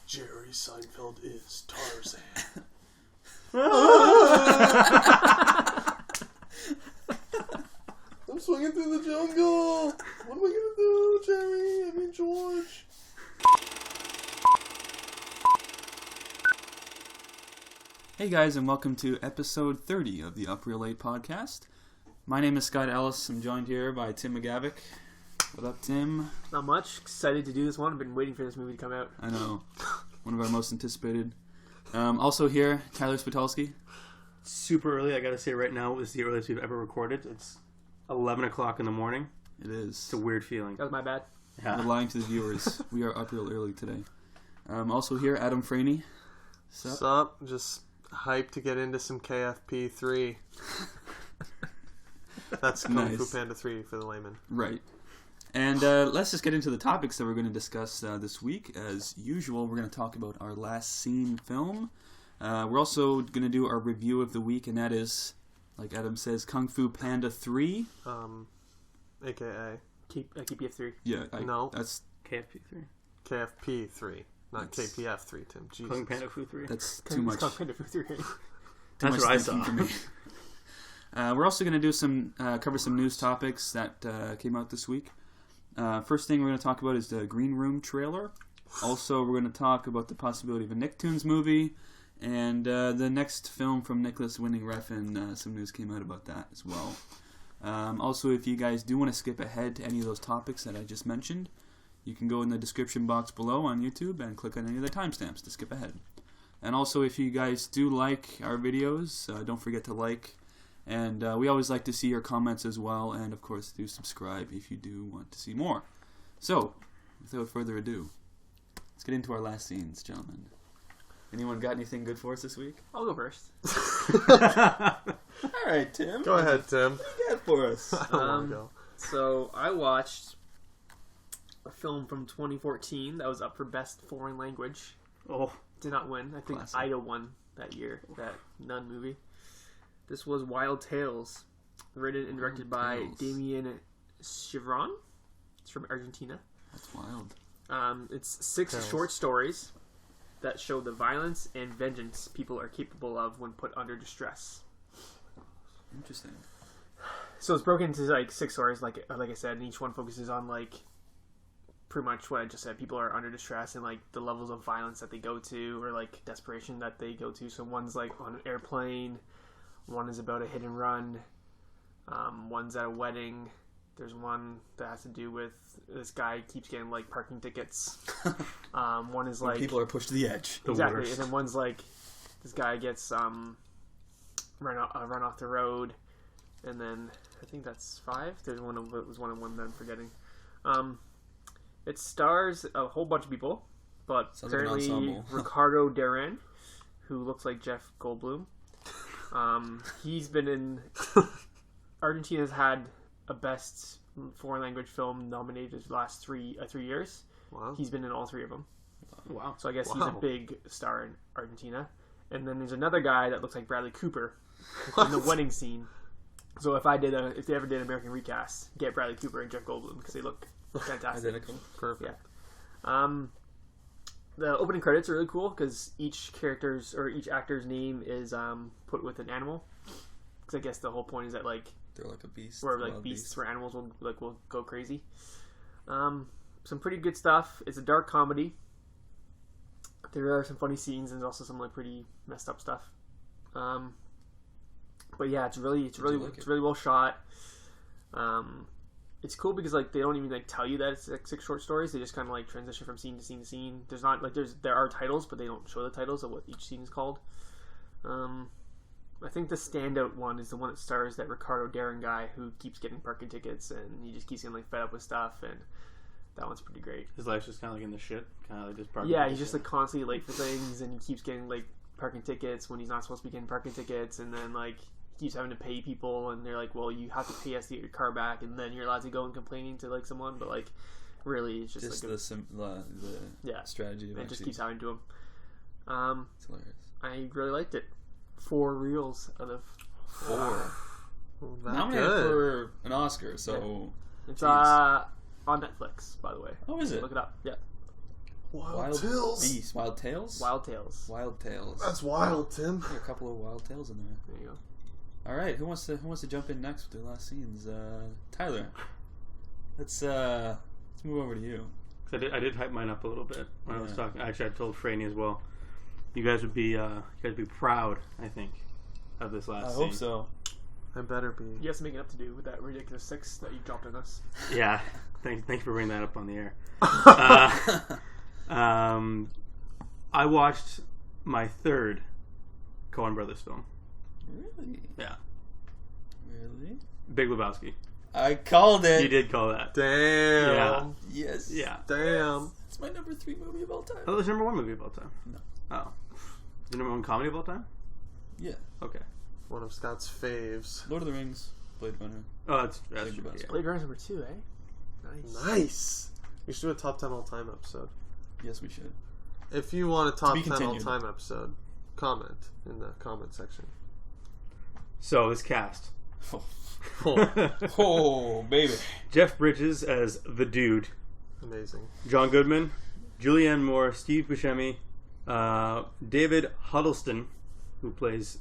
Jerry Seinfeld is Tarzan. I'm swinging through the jungle. What am I gonna do, Jerry? I mean, George. Hey guys, and welcome to episode 30 of the Up Real Late podcast. My name is Scott Ellis. I'm joined here by Tim McGavick. What up, Tim? Not much. Excited to do this one. I've been waiting for this movie to come out. I know. One of our most anticipated. Also here, Tyler Spitulski. Super early. I gotta say right now, it was the earliest we've ever recorded. It's 11 o'clock in the morning. It is. It's a weird feeling. That was my bad. We're lying to the viewers. We are up real early today. Also here, Adam Franey. Sup? Just hyped to get into some KFP 3. That's Kung Fu Panda 3 for the layman. Right. And let's just get into the topics that we're going to discuss this week. As usual, we're going to talk about our last seen film. We're also going to do our review of the week, and that is, like Adam says, Kung Fu Panda 3. AKA KPF 3. Yeah, no, that's KFP 3. KFP 3, not KPF 3, Tim. Jesus. Kung Panda Fu 3. That's too much. Kung Panda 3. That's what I saw. For me. We're also going to do some cover some news topics that came out this week. First thing we're going to talk about is the Green Room trailer. Also, we're going to talk about the possibility of a NickToons movie. And the next film from Nicolas Winding Refn, some news came out about that as well. Also, if you guys do want to skip ahead to any of those topics that I just mentioned, you can go in the description box below on YouTube and click on any of the timestamps to skip ahead. And also, if you guys do like our videos, don't forget to like. And we always like to see your comments as well. And, of course, do subscribe if you do want to see more. So, without further ado, let's get into our last scenes, gentlemen. Anyone got anything good for us this week? I'll go first. All right, Tim. Go ahead, Tim. What do you got for us? I don't want to go. So, I watched a film from 2014 that was up for Best Foreign Language. Oh. Did not win. I think Classic. Ida won that year, that nun movie. This was Wild Tales, written and directed by Damien Chevron. It's from Argentina. That's wild. It's 6 Tales. short stories that show the violence and vengeance people are capable of when put under distress. Interesting. So it's broken into like 6 stories, like I said, and each one focuses on like pretty much what I just said. People are under distress and like the levels of violence that they go to, or like desperation that they go to. So one's like on an airplane. One is about a hit and run. One's at a wedding. There's one that has to do with this guy keeps getting like parking tickets. One is When like people are pushed to the edge. exactly, worst. and then one's like this guy gets run off the road, and then I think that's 5. There's one of it was one that I'm forgetting. It stars a whole bunch of people, but Sounds like an apparently ensemble. Ricardo Darín, who looks like Jeff Goldblum. He's been in Argentina's had a best foreign language film nominated the last 3 years. Wow. He's been in all 3 of them. Wow. So I guess he's a big star in Argentina. And then there's another guy that looks like Bradley Cooper in the wedding scene. So if they ever did American recast, get Bradley Cooper and Jeff Goldblum because they look fantastic. Identical. Perfect. Yeah. The opening credits are really cool because each actor's name is put with an animal. Because I guess the whole point is that like They're like a beast. where like wild beasts beast. where animals will go crazy. Some pretty good stuff. It's a dark comedy. There are some funny scenes and there's also some like pretty messed up stuff. But yeah, it's really well shot. It's cool because like they don't even like tell you that it's like 6 short stories. They just kind of like transition from scene to scene to scene. There's not like there are titles, but they don't show the titles of what each scene is called. I think the standout one is the one that stars that Ricardo Darín guy who keeps getting parking tickets and he just keeps getting like fed up with stuff, and that one's pretty great. His life's just kind of like in the shit. Kind of like just parking. Yeah, he's just like constantly late for things, and he keeps getting like parking tickets when he's not supposed to be getting parking tickets, and then like he keeps having to pay people, and they're like, "Well, you have to pay us to get your car back," and then you're allowed to go and complaining to like someone, but like really, it's just like the strategy of it just actually- keeps happening to him. It's hilarious. I really liked it. 4 reels out of 4. That Nominated good. for an Oscar, so It's Jeez. on Netflix, by the way. Oh, is it? Look it up. Yeah. Wild Tales. Beast. Wild Tales? Wild Tales. Wild Tales. That's wild, Tim. There are a couple of Wild Tales in there. There you go. All right, who wants to jump in next with the last scenes? Tyler. Let's move over to you. I did hype mine up a little bit when I was talking. Actually, I told Franny as well. You guys would be proud, I think, of this last scene. I hope so. I better be. You have something up to do with that ridiculous 6 that you dropped on us. Yeah. Thank you for bringing that up on the air. I watched my 3rd Coen Brothers film. Really? Yeah. Really? Big Lebowski. I called it. You did call that. Damn. Yeah. Yes. Yeah. Damn. It's my number 3 movie of all time. Oh, it was your number 1 movie of all time. No. Oh. The number 1 comedy of all time? Yeah. Okay. One of Scott's faves. Lord of the Rings, Blade Runner. Oh, that's Big true. Lebowski. Yeah. Blade Runner's number 2, eh? Nice. Nice. We should do a top 10 all time episode. Yes, we should. If you want a top be 10 all continued. time episode, comment in the comment section. So, this cast. Oh, baby. Jeff Bridges as the dude. Amazing. John Goodman, Julianne Moore, Steve Buscemi, David Huddleston, who plays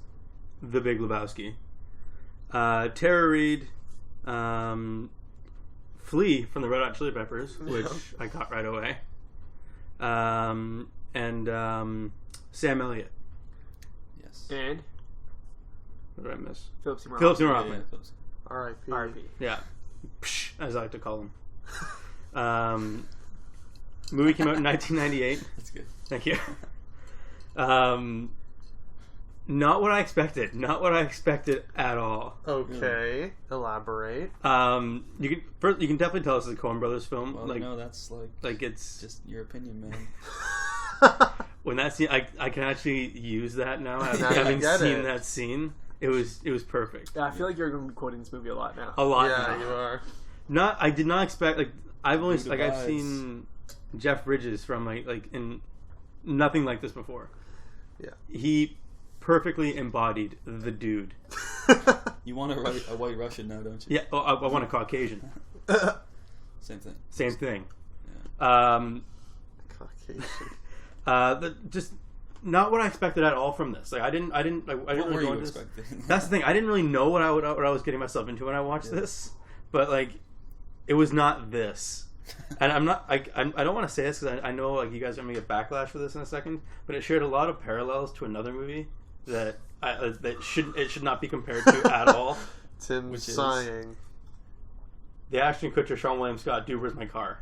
the Big Lebowski, Tara Reid, Flea from the Red Hot Chili Peppers, which I caught right away, and Sam Elliott. Yes. And What did I miss? Philip Seymour Philip Seymour Yeah, Hoffman. Phillips. R.I.P. R.I.P. Yeah. Psh, as I like to call him. Movie came out in 1998. That's good. Thank you. Not what I expected. Not what I expected at all. Okay. Elaborate. You can definitely tell this is a Coen Brothers film. Well, like, no, that's like it's just your opinion, man. when that scene, I can actually use that now. Now you Having get seen it. that scene, it was perfect. Yeah, I feel like you're going to be quoting this movie a lot now. A lot. Yeah, now. you are. I did not expect I've only Blue I've Divides. seen Jeff Bridges from like in nothing like this before. Yeah. He perfectly embodied the dude. You want a white Russian now, don't you? Yeah, I want a Caucasian. Same thing. Same thing. Caucasian. Just not what I expected at all from this. I didn't What really were go you into this. expecting? That's the thing. I didn't really know what I was getting myself into when I watched this, but it was not this. And I'm not. I don't want to say this because I know you guys are gonna get backlash for this in a second. But it shared a lot of parallels to another movie that should not be compared to at all. Tim Which is? sighing. The Ashton Kutcher, Sean William Scott, "Dude, Where's My Car?"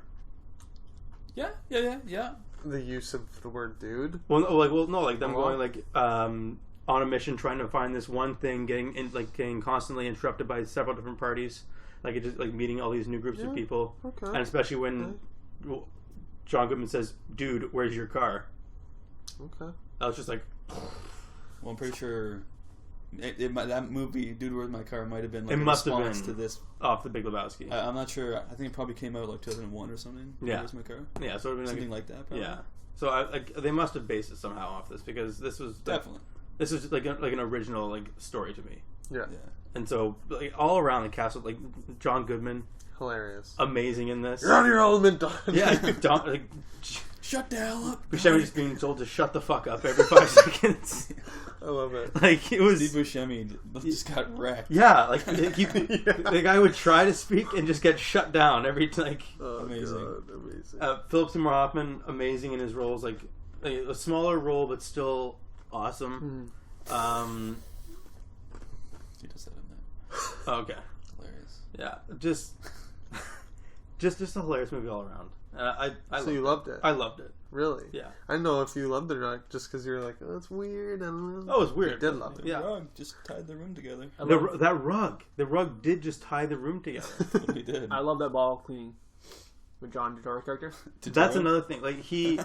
Yeah. The use of the word dude. Well, them going on a mission trying to find this one thing, getting constantly interrupted by several different parties. Meeting all these new groups of people, Okay. and especially when John Goodman says, "Dude, where's your car?" Okay. I was just like, Well, I'm pretty sure that movie, Dude, Where's My Car, might have been It a must have response been. to this. off the Big Lebowski. I'm not sure. I think it probably came out 2001 or something. Dude, Yeah. Where's My Car? Yeah, so it would have Something been like that. Probably. yeah. So they must have based it somehow off this because this was Definitely. this was like an original story to me. Yeah. Yeah. And so all around the cast, John Goodman, Hilarious. amazing in this. You're out of your element, Don. Yeah, Shut the hell up. Buscemi just being told to shut the fuck up every 5 seconds. I love it. It was Steve Buscemi just got wrecked. yeah, the guy would try to speak and just get shut down every Oh, Amazing. God, amazing. Philip Seymour Hoffman, amazing in his roles, a smaller role but still awesome. He does that in there. Okay, Hilarious. yeah, just a hilarious movie all around. So you loved it? I loved it. Really? Yeah. I don't know if you loved it or not, just because you're like, oh, that's weird. I don't know. Oh, it's weird. You did love it. Yeah. The rug just tied the room together. The rug did just tie the room together. He did. I love that ball cleaning with John Turturro's character. That's another thing. He.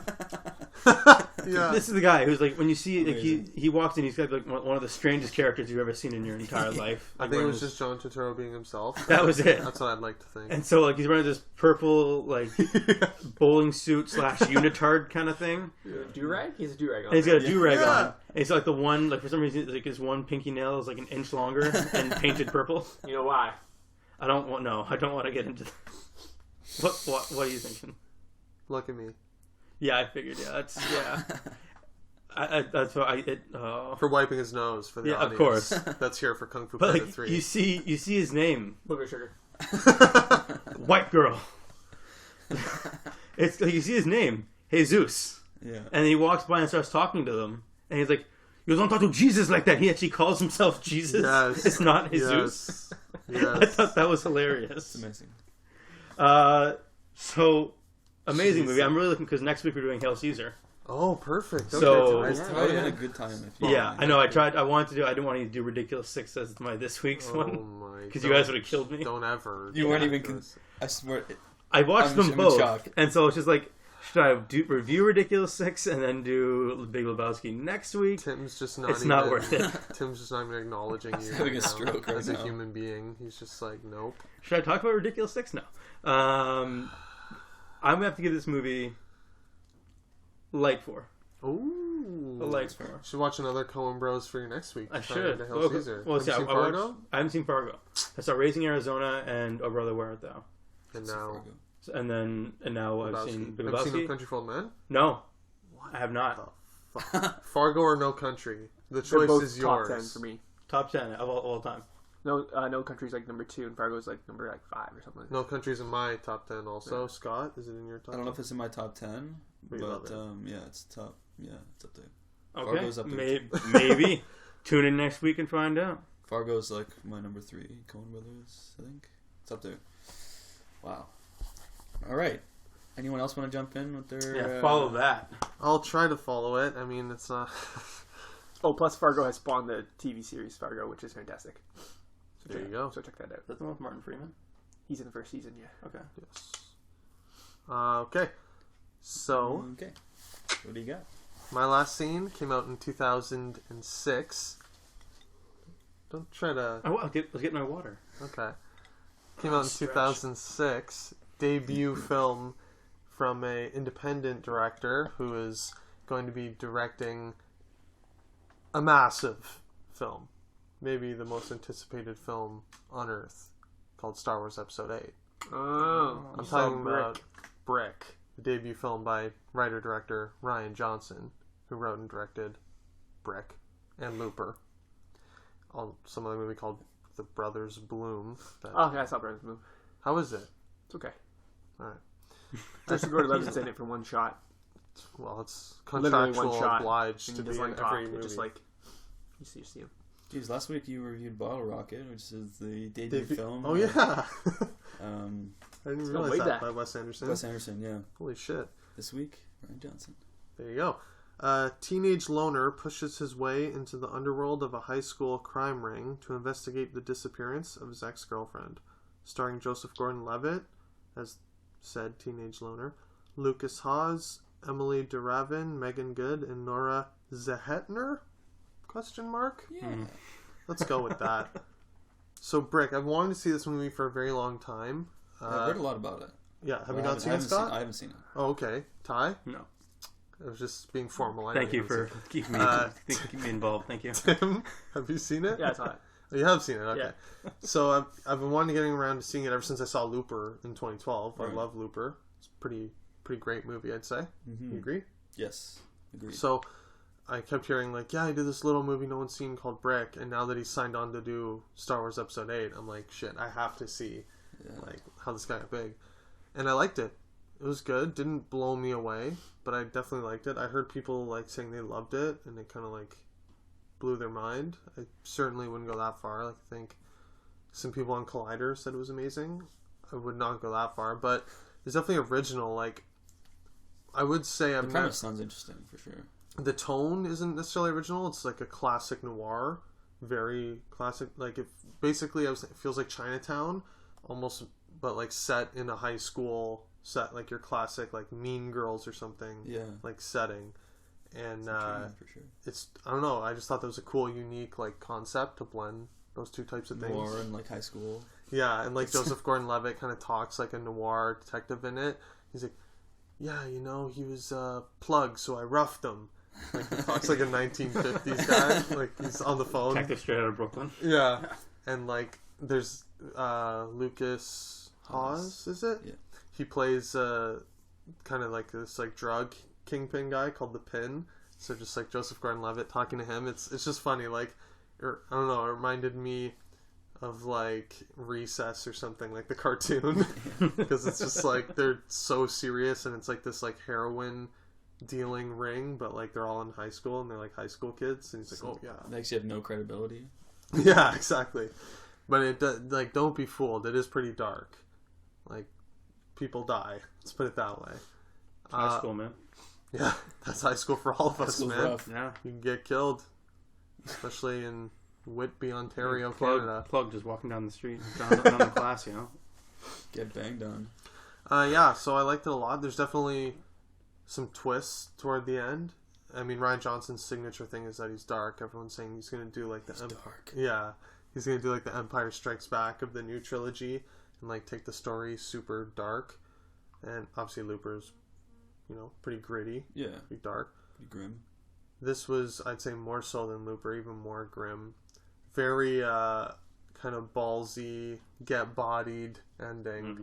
Yeah. This is the guy who's when you see Amazing. he walks in, he's got one of the strangest characters you've ever seen in your entire life. I think it was just John Turturro being himself. That was it. That's what I'd like to think. And so he's wearing this purple bowling suit / unitard kind of thing. Do-rag? He has a do-rag on. And he's got a do-rag Yeah. on. And it's the one for some reason his one pinky nail is an inch longer and painted purple. You know why? I don't want to get into that. What are you thinking? Look at me. Yeah, I figured. Yeah, that's that's what For wiping his nose for the audience. of course. That's here for Kung Fu But Panda like, 3. you see his name, Booger sugar. white girl. It's like you see his name, Jesus, Yeah. and he walks by and starts talking to them, and he's like, "You don't talk to Jesus like that." He actually calls himself Jesus. Yes. It's not Jesus. Yes. I thought that was hilarious. It's amazing. So amazing movie. Jesus. I'm really looking because next week we're doing Hail Caesar. Oh, perfect. So- Okay, That would have been a good time if you Yeah, I know. I tried. I wanted to do. I didn't want to do Ridiculous 6 as my this week's Oh one my. because you guys would have killed me. Don't ever. You weren't do even. this. I swear. I watched I'm them in both, shock. and so it's just like, should I review Ridiculous 6 and then do Big Lebowski next week? Tim's just not. It's even, not worth it. Tim's just not even acknowledging you. having a right now stroke right as now. a human being. He's just like, nope. Should I talk about Ridiculous 6 now? I'm gonna have to give this movie like 4. Ooh. A like 4. Should watch another Coen Bros for your next week. I Trying should. to Hail Caesar. Well, Have see, you I seen Fargo? haven't seen Fargo. I saw Raising Arizona and Oh Brother Where Art Thou, And now, and now I've seen Big Have you seen No Lebowski. Country for Old Men? No, I have not. Fargo or No Country? The They're choice both is top yours. 10 for me. Top 10 of all time. No, No Country's like number 2, and Fargo's like number 5 or something. No Country's in my top 10 also. Yeah. Scott, is it in your top I don't know 10? if it's in my top 10, We love but it. yeah, it's top. Yeah, it's up there. Okay, Fargo's up there. maybe. Tune in next week and find out. Fargo's like my number 3. Coen Brothers, I think. It's up there. Wow. All right. Anyone else want to jump in with their... Follow that. I'll try to follow it. I mean, it's not... Oh, plus Fargo has spawned the TV series Fargo, which is fantastic. So There you go. So check that out. Is that the one with Martin Freeman? He's in the first season, yeah. Okay. Yes. Okay. So, Okay. What do you got? my last scene came out in 2006. Don't try to... Let's get my water. Okay. Came out in 2006. Debut film from a independent director who is going to be directing a massive film. Maybe the most anticipated film on Earth, called Star Wars Episode 8. Oh, I'm talking about Brick, the debut film by writer-director Ryan Johnson, who wrote and directed Brick and Looper. Some other movie called The Brothers Bloom. Oh, yeah, I saw Brothers Move. How is it? It's okay. Alright. Joseph Gordon-Levitt's in it for one shot. Well, it's Literally contractual one shot. obliged And to he be doesn't in talk. every It's movie. just like, you see him. Jeez, last week you reviewed Bottle Rocket, which is the debut film. Oh, yeah! I Um, didn't It's realize way that back. by Wes Anderson. Wes Anderson, yeah. Holy shit. This week, Ryan Johnson. There you go. A teenage loner pushes his way into the underworld of a high school crime ring to investigate the disappearance of his ex-girlfriend. Starring Joseph Gordon-Levitt as said teenage loner, Lucas Hawes, Emily DeRavin, Megan Good, and Nora Zehetner? Question mark? Yeah. Let's go with that. So, Brick, I've wanted to see this movie for a very long time. I've heard a lot of it. Yeah, have Well, you I not seen it, haven't Scott? I haven't seen it. Oh, okay. Ty? No. I was just being formal. I know Thank you haven't for seen keeping me involved. Thank you. it. Tim, have you seen it? Yeah, I saw it. Oh, you have seen it, okay. Yeah. So I've been wanting to getting around to seeing it ever since I saw Looper in 2012. Right. I love Looper. It's a pretty great movie, I'd say. Mm-hmm. You agree? Yes. Agreed. So I kept hearing like, yeah, I did this little movie no one's seen called Brick, and now that he's signed on to do Star Wars Episode 8, I'm like, shit, I have to see like how this guy got big. And I liked it. It was good. Didn't blow me away, but I definitely liked it. I heard people like saying they loved it, and it kind of like blew their mind. I certainly wouldn't go that far. Like, I think some people on Collider said it was amazing. I would not go that far, but it's definitely original. Like, I would say the premise sounds interesting for sure. the tone isn't necessarily original. It's like a classic noir, very classic. Like, it feels like Chinatown, almost, but like set in a high school set, like your classic like Mean Girls or something. Yeah. Like setting, and For sure. it's, I don't know. I just thought that was a cool, unique like concept to blend those two types of things. Noir and like high school. Yeah, and like Joseph Gordon-Levitt kind of talks like a noir detective in it. He's like, yeah, you know, he was plugged, so I roughed him. Like, he talks like a 1950s guy. Like, he's on the phone. Detective straight out of Brooklyn. Yeah. And like, there's Lucas Hawes, is it? Yeah. He plays kind of like this like drug kingpin guy called the Pin. So just like Joseph Gordon-Levitt talking to him, it's just funny. Like, I don't know, it reminded me of like Recess or something, like the cartoon, because it's just like they're so serious, and it's like this like heroin dealing ring, but like they're all in high school and they're like high school kids, and he's like, oh yeah, They actually have no credibility. yeah, exactly. But it like, don't be fooled, it is pretty dark. Like, people die, let's put it that way. High school, man. Yeah, that's high school for all of us, man. Rough. Yeah. You can get killed, especially in Whitby, Ontario, Plug, Canada. Plug just walking down the street, down the class, you know. Get banged on. Yeah, so I liked it a lot. There's definitely some twists toward the end. I mean, Rian Johnson's signature thing is that he's dark. Everyone's saying he's going to do like Dark. Yeah, he's going to do like the Empire Strikes Back of the new trilogy and like take the story super dark. And obviously Looper's, you know, pretty gritty. Yeah. Pretty dark. Pretty grim. This was, I'd say, more so than Looper, even more grim. Very kind of ballsy, get bodied ending. Mm-hmm.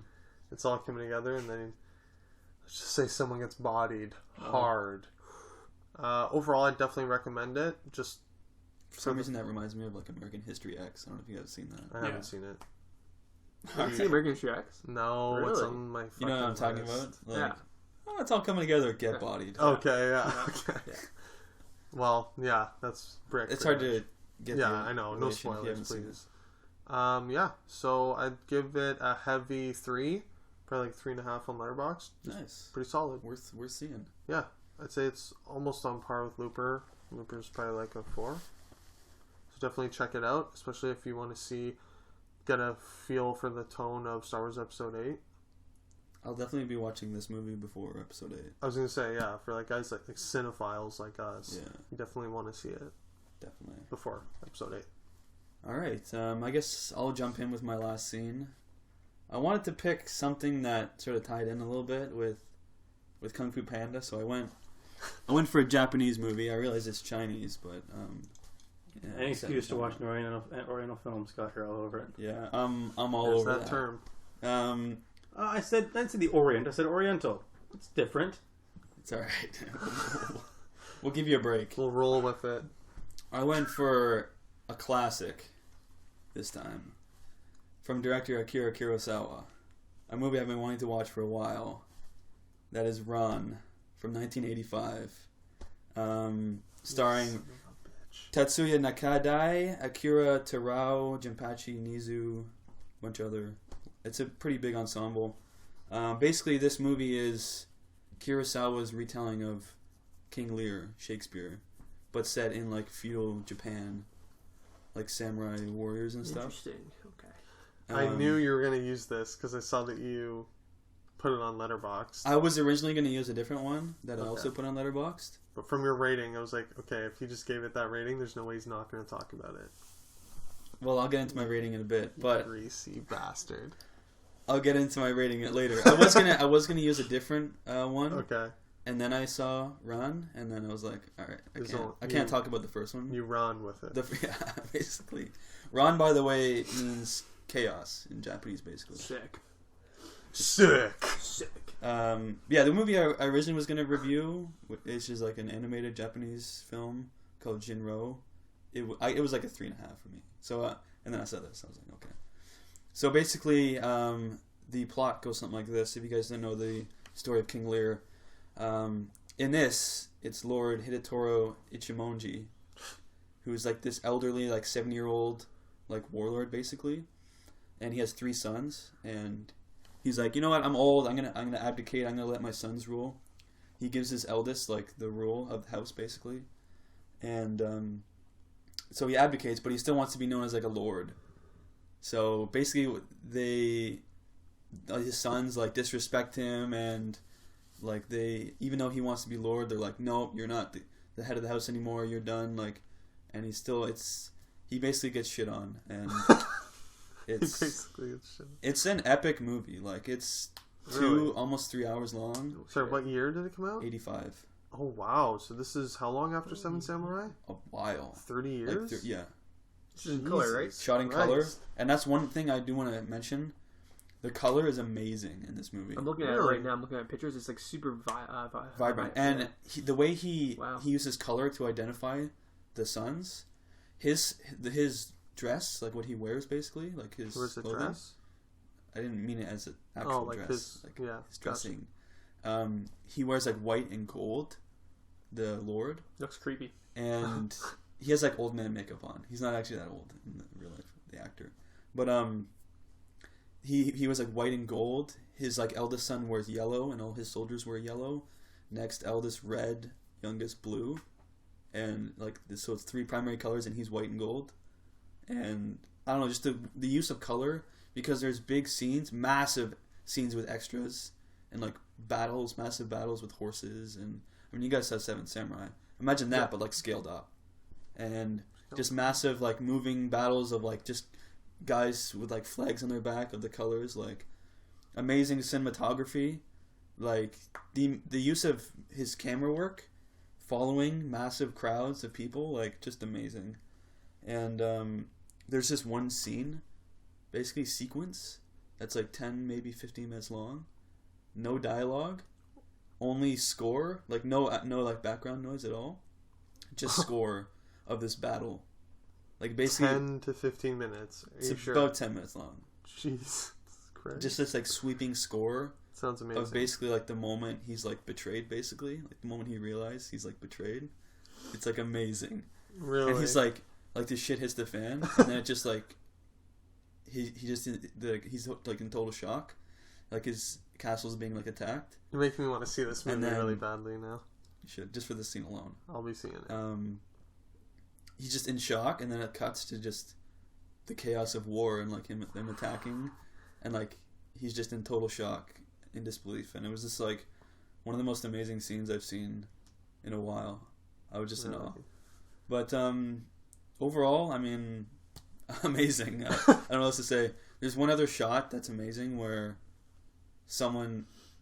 It's all coming together, and then let's just say someone gets bodied hard. Overall, I'd definitely recommend it. Just For some reason, that reminds me of like American History X. I don't know if you guys have seen that. I haven't seen it. Have you seen American History X? No, Really? it's on my. You know what I'm talking list. about? Like, Yeah. oh, it's all coming together. Get bodied. Okay, yeah. Okay. Yeah. Well, yeah, that's brick. It's pretty hard much. to get. Yeah, the I know. No relation if you spoilers, haven't seen please. Yeah, so I'd give it a heavy 3, probably like 3.5 on Letterboxd. it. Nice. Pretty solid. Worth seeing. Yeah, I'd say it's almost on par with Looper. Looper's probably like a 4. So definitely check it out, especially if you want to get a feel for the tone of Star Wars Episode 8. I'll definitely be watching this movie before Episode 8. I was going to say, yeah, for like guys like cinephiles like us, Yeah, you definitely want to see it definitely. before Episode 8. All right, I guess I'll jump in with my last scene. I wanted to pick something that sort of tied in a little bit with Kung Fu Panda, so I went for a Japanese movie. I realize it's Chinese, but yeah, Any it's excuse to China. watch an Oriental films got her all over it. Yeah, I'm all There's over that term. I didn't say the Orient. I said Oriental. It's different. It's all right. We'll give you a break. We'll roll with it. I went for a classic this time from director Akira Kurosawa, a movie I've been wanting to watch for a while. That is Run from 1985, starring Tatsuya Nakadai, Akira Terao, Jinpachi Nizu, a bunch of other. It's a pretty big ensemble. Basically, this movie is Kurosawa's retelling of King Lear, Shakespeare, but set in like feudal Japan, like samurai warriors and stuff. Interesting. Okay. I knew you were going to use this because I saw that you put it on Letterboxd. I was originally going to use a different one that I Okay. also put on Letterboxd. But from your rating, I was like, okay, if he just gave it that rating, there's no way he's not going to talk about it. Well, I'll get into my rating in a bit, but Greasy bastard. I'll get into my rating later. I was gonna use a different one, Okay. and then I saw Run, and then I was like, all right, There's I can't talk about the first one. You run with it. Yeah, basically, Ran, by the way, means chaos in Japanese, basically. Sick. Sick. Yeah, the movie I originally was gonna review, it's just like an animated Japanese film called Jinro. It was like a 3.5 for me. So and then I saw this, I was like, okay. So basically, the plot goes something like this. If you guys don't know the story of King Lear, in this, it's Lord Hidetoro Ichimonji, who's like this elderly, like 70-year-old, like warlord basically, and he has 3 sons, and he's like, you know what, I'm old, I'm gonna abdicate, I'm gonna let my sons rule. He gives his eldest like the rule of the house basically, and so he abdicates, but he still wants to be known as like a lord. So basically, his sons like disrespect him, and like even though he wants to be lord, they're like, no, you're not the head of the house anymore. You're done. Like, and he basically gets shit on, and it's an epic movie. Like, it's almost 3 hours long. Sorry, what year did it come out? 85. Oh wow! So this is how long after Seven Samurai? A while. 30 years. Yeah. This is in color, right? Shot in Christ. color, and that's one thing I do want to mention. The color is amazing in this movie. I'm looking at it right now. I'm looking at pictures. It's like super vibrant, and the way he Wow. uses color to identify the sons, his dress, like what he wears, basically, like his Where's the clothing. dress? I didn't mean it as an actual like dress. His dressing. He wears like white and gold. The Lord looks creepy, and he has like old man makeup on. He's not actually that old in real life, the actor, but he was like white and gold. His like eldest son wears yellow, and all his soldiers wear yellow. Next eldest red, youngest blue, and like so it's 3 primary colors, and he's white and gold. And I don't know, just the use of color, because there's big scenes, massive scenes with extras, and like massive battles with horses, and I mean you guys saw Seven Samurai. Imagine that, but like scaled up, and just massive like moving battles of like just guys with like flags on their back of the colors, like amazing cinematography, like the use of his camera work following massive crowds of people, like just amazing. And there's this one scene, basically sequence, that's like 10 maybe 15 minutes long, no dialogue, only score, like no like background noise at all, just score of this battle. Like basically 10 to 15 minutes. Are you sure? About 10 minutes long. Jesus Christ. Just this like sweeping score Sounds amazing. of basically like the moment he's like betrayed, basically. Like the moment he realized he's like betrayed. It's like amazing. Really? And he's like the shit hits the fan, and then it just like he's like in total shock. Like his castle's being like attacked. You're making me want to see this movie then- really badly now. You should, just for this scene alone. I'll be seeing it. He's just in shock, and then it cuts to just the chaos of war and like them attacking, and like he's just in total shock, in disbelief, and it was just like one of the most amazing scenes I've seen in a while. I was just in awe. But overall, I mean, amazing. I don't know what else to say. There's one other shot that's amazing where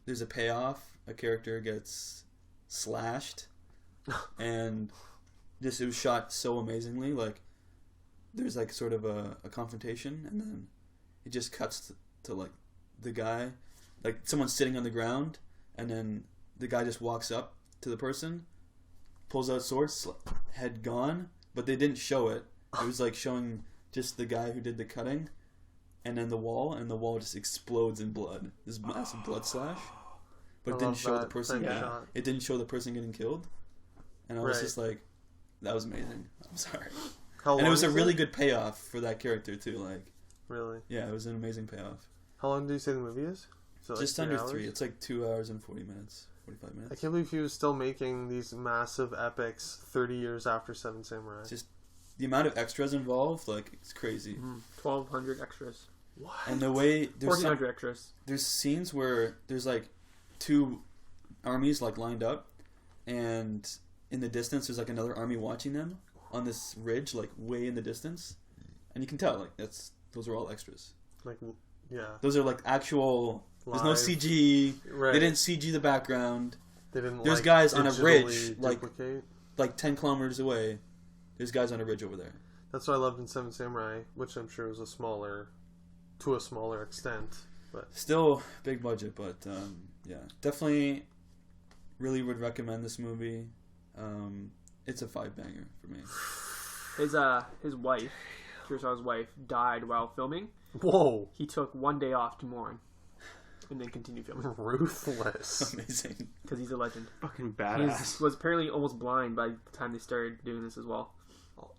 there's a payoff. A character gets slashed, and it was shot so amazingly. Like there's like sort of a confrontation, and then it just cuts to like the guy, like someone's sitting on the ground, and then the guy just walks up to the person, pulls out sword, head gone, but they didn't show it. It was like showing just the guy who did the cutting, and then the wall just explodes in blood. This massive blood slash, but it didn't show the person. It didn't show the person getting killed, and I was just like, that was amazing. I'm sorry. And it was a really good payoff for that character too. Like, really? Yeah, it was an amazing payoff. How long do you say the movie is? So just under 3. It's like 2 hours and 40 minutes. 45 minutes. I can't believe he was still making these massive epics 30 years after Seven Samurai. Just the amount of extras involved, like, it's crazy. 1,200 extras. What? And the way... 1,400 extras. There's scenes where there's, like, 2 armies, like, lined up, and in the distance there's, like, another army watching them on this ridge, like, way in the distance. And you can tell, like, those are all extras. Like, yeah. Those are, like, actual... Live. There's no CG. Right. They didn't CG the background. They didn't. There's like, guys on a bridge, duplicate. like 10 kilometers away. There's guys on a bridge over there. That's what I loved in Seven Samurai, which I'm sure was to a smaller extent, but still big budget. But yeah, definitely, really would recommend this movie. It's a 5-banger for me. His wife, Kurosawa's wife, died while filming. Whoa! He took 1 day off to mourn, and then continued filming. Ruthless. Amazing. Because he's a legend. Fucking badass. He was apparently almost blind by the time they started doing this as well.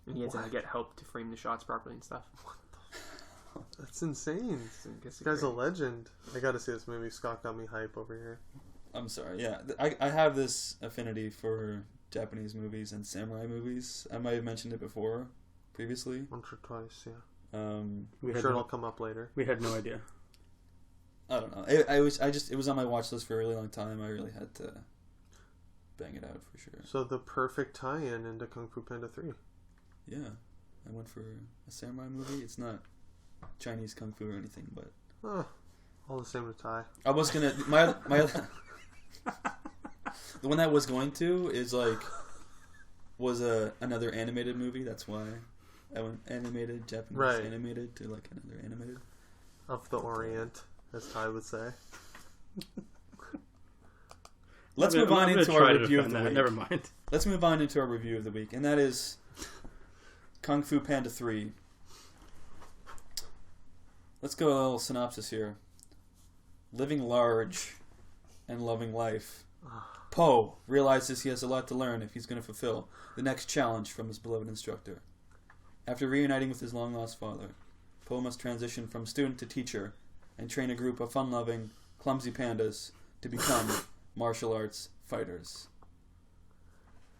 And he had to get help to frame the shots properly and stuff. That's insane. This guy's a legend. I gotta see this movie. Scott got me hype over here. I'm sorry. Yeah, I have this affinity for Japanese movies and samurai movies. I might have mentioned it before, previously. Once or twice, yeah. I'm sure it'll come up later. We had no idea. I don't know. It was on my watch list for a really long time. I really had to bang it out for sure. So the perfect tie-in into Kung Fu Panda 3. Yeah, I went for a samurai movie. It's not Chinese kung fu or anything, but all the same to tie. I was gonna my the one that was going to is like was another animated movie. That's why I went animated Japanese animated to like another animated of the Orient. as Ty would say. Let's move on into our review of the week. Never mind. Let's move on into our review of the week, and that is Kung Fu Panda 3. Let's go a little synopsis here. Living large and loving life, Po realizes he has a lot to learn if he's going to fulfill the next challenge from his beloved instructor. After reuniting with his long-lost father, Po must transition from student to teacher and train a group of fun-loving, clumsy pandas to become martial arts fighters.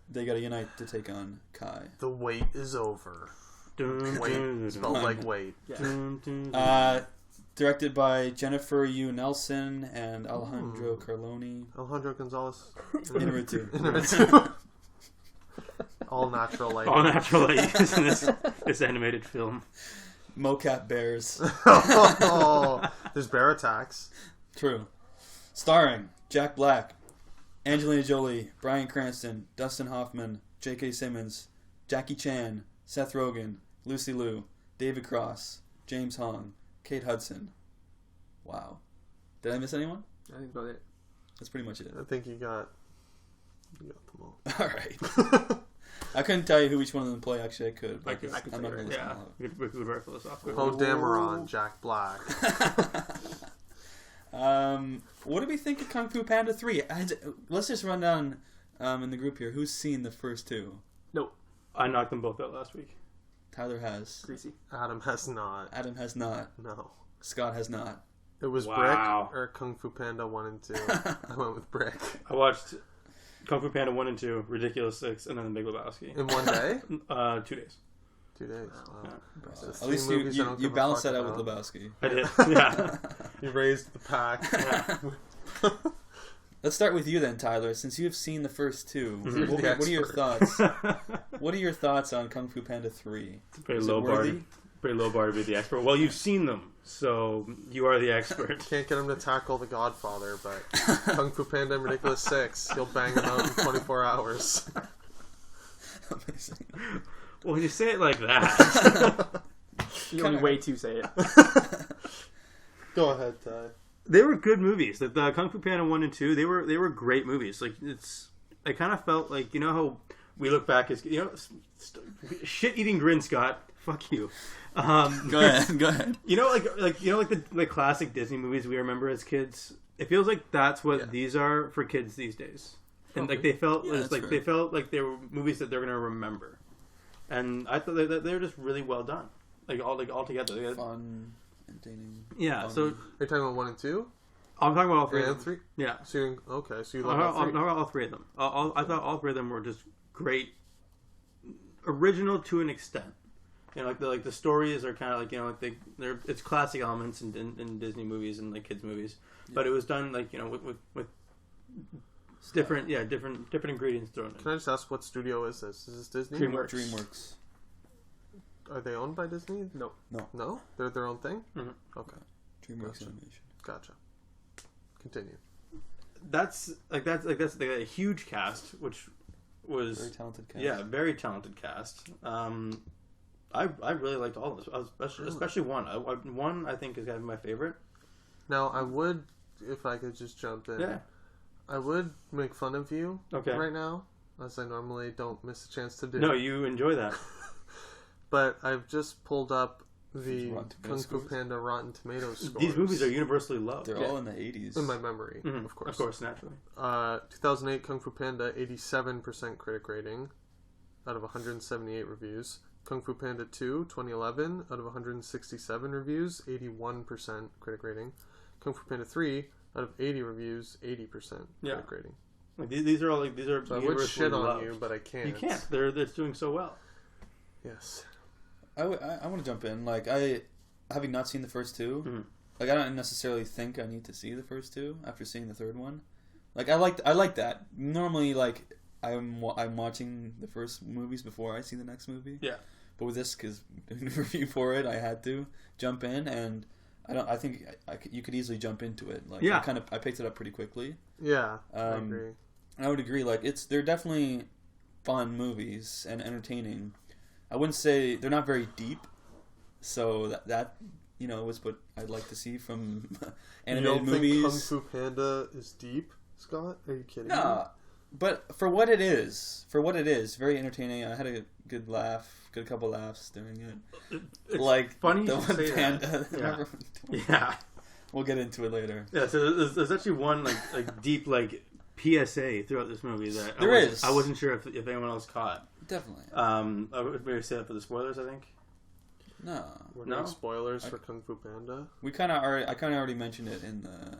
They gotta unite to take on Kai. The wait is over. Wait, spelled like wait. Yeah. Directed by Jennifer U. Nelson and Alejandro Carloni. Alejandro Gonzalez. Inarritu. All natural lighting. All natural light in this animated film. Mocap bears. There's bear attacks. True. Starring Jack Black, Angelina Jolie, Bryan Cranston, Dustin Hoffman, J.K. Simmons, Jackie Chan, Seth Rogen, Lucy Liu, David Cross, James Hong, Kate Hudson. Wow. Did I miss anyone? I think about it. That's pretty much it. I think you got them all. All right. I couldn't tell you who each one of them play. Actually, I could. But I could I'm not figure going it to Yeah, we could rifle this off. Poe Dameron, Jack Black. What do we think of Kung Fu Panda 3? Let's just run down in the group here. Who's seen the first two? Nope. I knocked them both out last week. Tyler has. Greasy. Adam has not. Adam has not. No. Scott has not. It was Wow. Brick or Kung Fu Panda 1 and 2. I went with Brick. I watched Kung Fu Panda 1 and 2, Ridiculous 6, and then The Big Lebowski. In one day? 2 days. 2 days. Wow. Yeah. So At least three movies I you don't give a balanced fuck that out about. with Lebowski. I did. Yeah. You raised the pack. Yeah. Let's start with you then, Tyler. Since you have seen the first two, You're what, the what are your expert. thoughts? What are your thoughts on Kung Fu Panda 3? Pretty Is it low bar. worthy? Pretty low bar to be the expert. Well, you've seen them, so you are the expert. Can't get him to tackle The Godfather, but Kung Fu Panda and Ridiculous 6, he'll bang him out in 24 hours. Amazing. Well, when you say it like that, The only way to say it. Go ahead, Ty. they were good movies. The Kung Fu Panda 1 and 2, they were great movies. Like I kind of felt like, you know how we look back as, you know, shit-eating grin, Scott. Fuck you. Go ahead. You know, like the classic Disney movies we remember as kids. It feels like that's what these are for kids these days. And like they felt they felt like they were movies that they're gonna remember. And I thought that they were just really well done. Like all together. Fun, entertaining. Yeah. funny. So Are you talking about 1 and 2? I'm talking about all three. And of them. 3? Yeah. So you I'm love all talking 3? about all three of them. I thought all three of them were just great, original to an extent. You know, like the stories are kind of like, you know, like they're it's classic elements in Disney movies and like kids movies, but it was done like, you know, with different ingredients thrown in. Can I just ask what studio is this? Is this Disney? DreamWorks. Are they owned by Disney? No. No? They're their own thing? Mhm. Okay. DreamWorks Gotcha. Animation. Gotcha. Continue. That's like a huge cast, which was Very talented cast. yeah, very talented cast. I really liked all of this, especially one. One I think is gonna be my favorite. Now, I would, if I could just jump in, Yeah. I would make fun of you right now, as I normally don't miss a chance to do. No, you enjoy that. But I've just pulled up the Rotten Kung Tomatoes Fu scores? Panda Rotten Tomatoes scores. These movies are universally loved. They're all in the 80s. in my memory, Mhm. of course. Of course, naturally. 2008 Kung Fu Panda, 87% critic rating out of 178 reviews. Kung Fu Panda 2, 2011, out of 167 reviews, 81% critic rating. Kung Fu Panda 3, out of 80 reviews, 80% critic rating. Like these are all like these are. So I would universally shit on loved. you, but I can't. You can't. They're doing so well. Yes. I want to jump in. Like, having not seen the first two, Mhm. like, I don't necessarily think I need to see the first two after seeing the third one. Like, I like that. Normally, like, I'm watching the first movies before I see the next movie. Yeah. But with this, because doing the review for it, I had to jump in, and I think you could easily jump into it. Like, Yeah. I picked it up pretty quickly. Yeah, I agree. I would agree. Like, they're definitely fun movies and entertaining. I wouldn't say they're not very deep, so that was what I'd like to see from You animated don't movies. think Kung Fu Panda is deep, Scott? Are you kidding me? No, but for what it is, very entertaining. I had a good laugh, good couple laughs during it. It's like funny the you one say Panda. that. Yeah. We'll get into it later. Yeah, so there's actually one like deep like PSA throughout this movie that I wasn't sure if anyone else caught. Definitely. I would maybe say that for the spoilers, I think. No. We're No? doing spoilers for Kung Fu Panda. I kind of already mentioned it in the...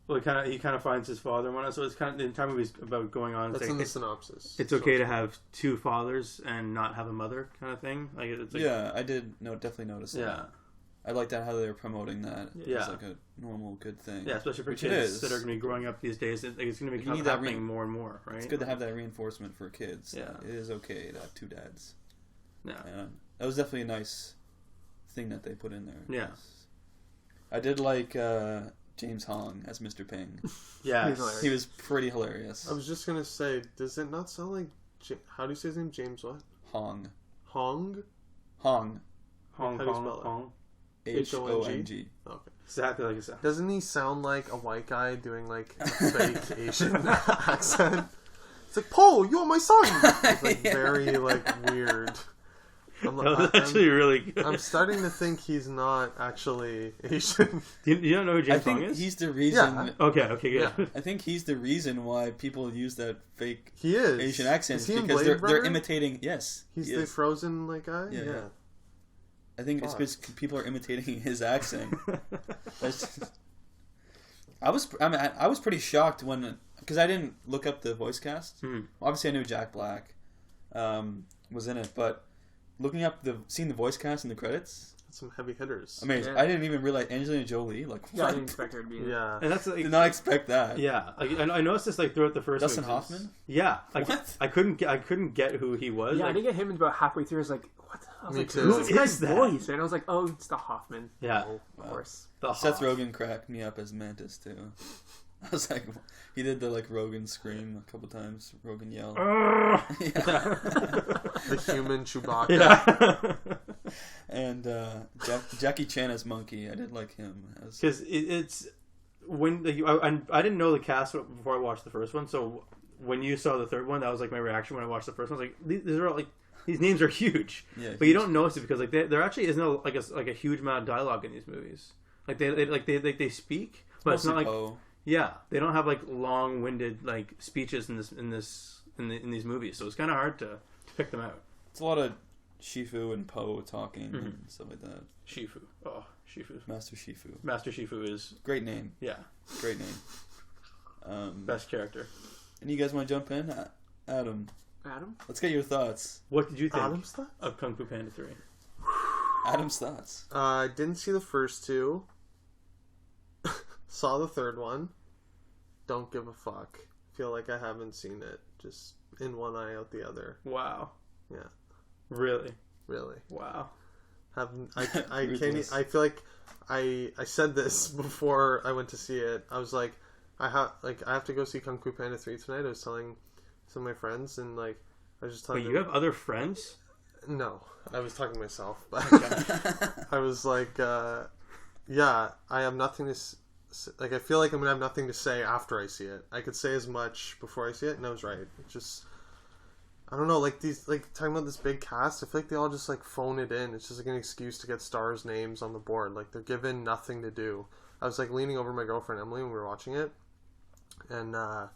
Well, he kind of finds his father one, so it's kind of the entire movie's about going on. That's saying in the synopsis. it's okay to have two fathers and not have a mother, kind of thing. Like it's like, yeah, I did definitely notice that. yeah, I like that how they were promoting that. Yeah. It's like a normal good thing. yeah, especially for Which it kids is. that are going to be growing up these days. It's going to be You need happening more and more, right? It's good to have that reinforcement for kids. Yeah. It is okay to have two dads. Yeah, And that was definitely a nice thing that they put in there. Yeah. I did like James Hong as Mr. Ping. yeah. He's hilarious. He was pretty hilarious. I was just gonna say, does it not sound like how do you say his name? James what? Hong. Hong? Hong. Hong How do you spell it? Hong. H-O-N-G. Okay. Exactly like you said. Doesn't he sound like a white guy doing like a fake Asian accent? It's like, Paul, you're my son. It's like very like weird. That was actually really good. I'm starting to think he's not actually Asian. You don't know who I James Hong think is? he's the reason... Yeah. Okay, good. Yeah. I think he's the reason why people use that fake He is Asian accent Is he in because Blade they're Runner? imitating. Yes, He's he the is. frozen like guy. Yeah, Yeah. yeah. I think it's Fuck. because people are imitating his accent. I was pretty shocked because I didn't look up the voice cast. Obviously, I knew Jack Black was in it, but seeing the voice cast in the credits, That's some heavy hitters. amazing. Yeah. I didn't even realize Angelina Jolie. Like, Yeah, I what? didn't expect her to be in it. Yeah. And that's like, Did not expect that. yeah. Like, I noticed this like throughout the first. Dustin movies. Hoffman? Yeah. Like, What? I couldn't get who he was. Yeah, I like, didn't get him until about halfway through. I was like, what? I was Me like, too. who's Who this guy's is that? voice? And I was like, oh, it's the Hoffman. yeah. Of course. The Seth Hoff. Rogen cracked me up as Mantis too. I was like, he did the like Rogen scream a couple times. Rogen yell. The human Chewbacca. Yeah. And Jackie Chan as Monkey, I did like him as. Because it's when like, I didn't know the cast before I watched the first one, so when you saw the third one, that was like my reaction when I watched the first one. I was like, these are all, like these names are huge, Yeah, but you don't notice it because like there actually isn't like a huge amount of dialogue in these movies. Like they speak, but it's not like yeah, they don't have like long-winded like speeches in these movies, so it's kind of hard to pick them out. It's a lot of Shifu and Po talking and stuff like that. Shifu, Shifu, Master Shifu, Master Shifu is great name, yeah, great name. best character. And you guys want to jump in, Adam? Let's get your thoughts. What did you think Adam's thoughts? of Kung Fu Panda 3? Adam's thoughts. I didn't see the first two. Saw the third one. Don't give a fuck. Feel like I haven't seen it. Just in one eye out the other. Wow. Yeah. Really? Wow. I Ruthless. can't. I feel like I said this before I went to see it. I was like, I have to go see Kung Fu Panda 3 tonight. I was telling some of my friends, and like I was just telling Wait, them. you have other friends? No, I was talking to myself, but Okay. I was like, yeah, I have nothing to. Like, I feel like I'm gonna have nothing to say after I see it. I could say as much before I see it, and I was right. It just, I don't know, like these, like talking about this big cast. I feel like they all just like phone it in. It's just like an excuse to get stars' names on the board. Like they're given nothing to do. I was like leaning over my girlfriend Emily when we were watching it, and I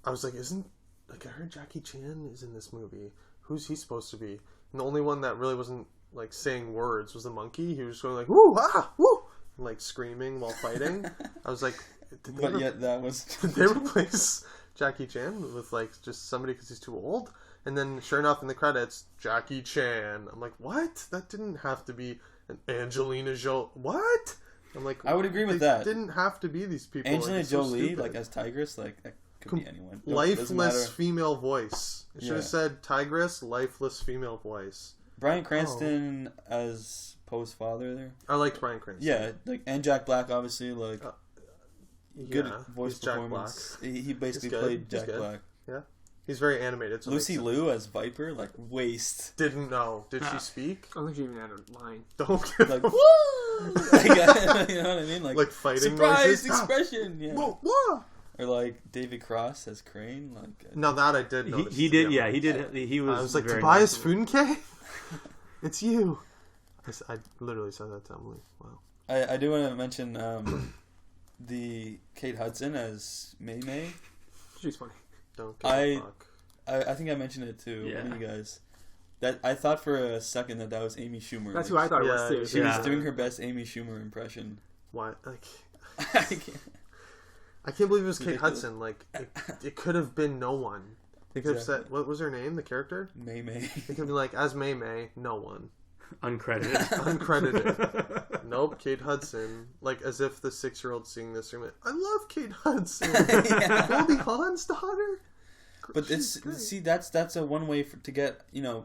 was like, I heard Jackie Chan is in this movie. Who's he supposed to be? And the only one that really wasn't like saying words was the monkey. He was just going like woo ah woo, and, like screaming while fighting. I was like, did they replace Jackie Chan with like just somebody because he's too old? And then sure enough in the credits, Jackie Chan. I'm like, what? That didn't have to be an Angelina Jolie. What? I'm like, I would agree with that. Didn't have to be these people. Angelina like, it's so Jolie, stupid. like as Tigress, like that could be anyone. Doesn't matter. Lifeless female voice. It should have said Tigress, lifeless female voice. Bryan Cranston as Poe's father there. I liked Bryan Cranston. Yeah, like and Jack Black obviously like good Yeah, voice he's Jack performance. He basically He's good. played He's Jack good. Black. Yeah, he's very animated. So it Lucy makes Liu as Viper, like waste. sense. Didn't know. Did she speak? I don't think she even had a line. Don't give Like a- woo! You know what I mean? Like fighting surprise noises. expression. Yeah. Whoa, whoa. Or like David Cross as Crane. Like No, that I did notice. He did. Yeah, he did. He was. I was like, very Tobias nice. Funke? It's you. I literally said that to Emily. Wow. I do want to mention the Kate Hudson as May May. She's funny. Don't give a fuck. I think I mentioned it to one of you guys. That I thought for a second that was Amy Schumer. That's who I thought it was too. She was doing her best Amy Schumer impression. Why? Like, I can't believe it was Kate Ridiculous. Hudson. Like, it could have been no one. They could have said, what was her name, the character? May May. It could be like, as May May, no one. Uncredited. Uncredited. Nope, Kate Hudson. Like, as if the 6-year-old seeing this room, I love Kate Hudson. Goldie Hawn's daughter. But that's a one way to get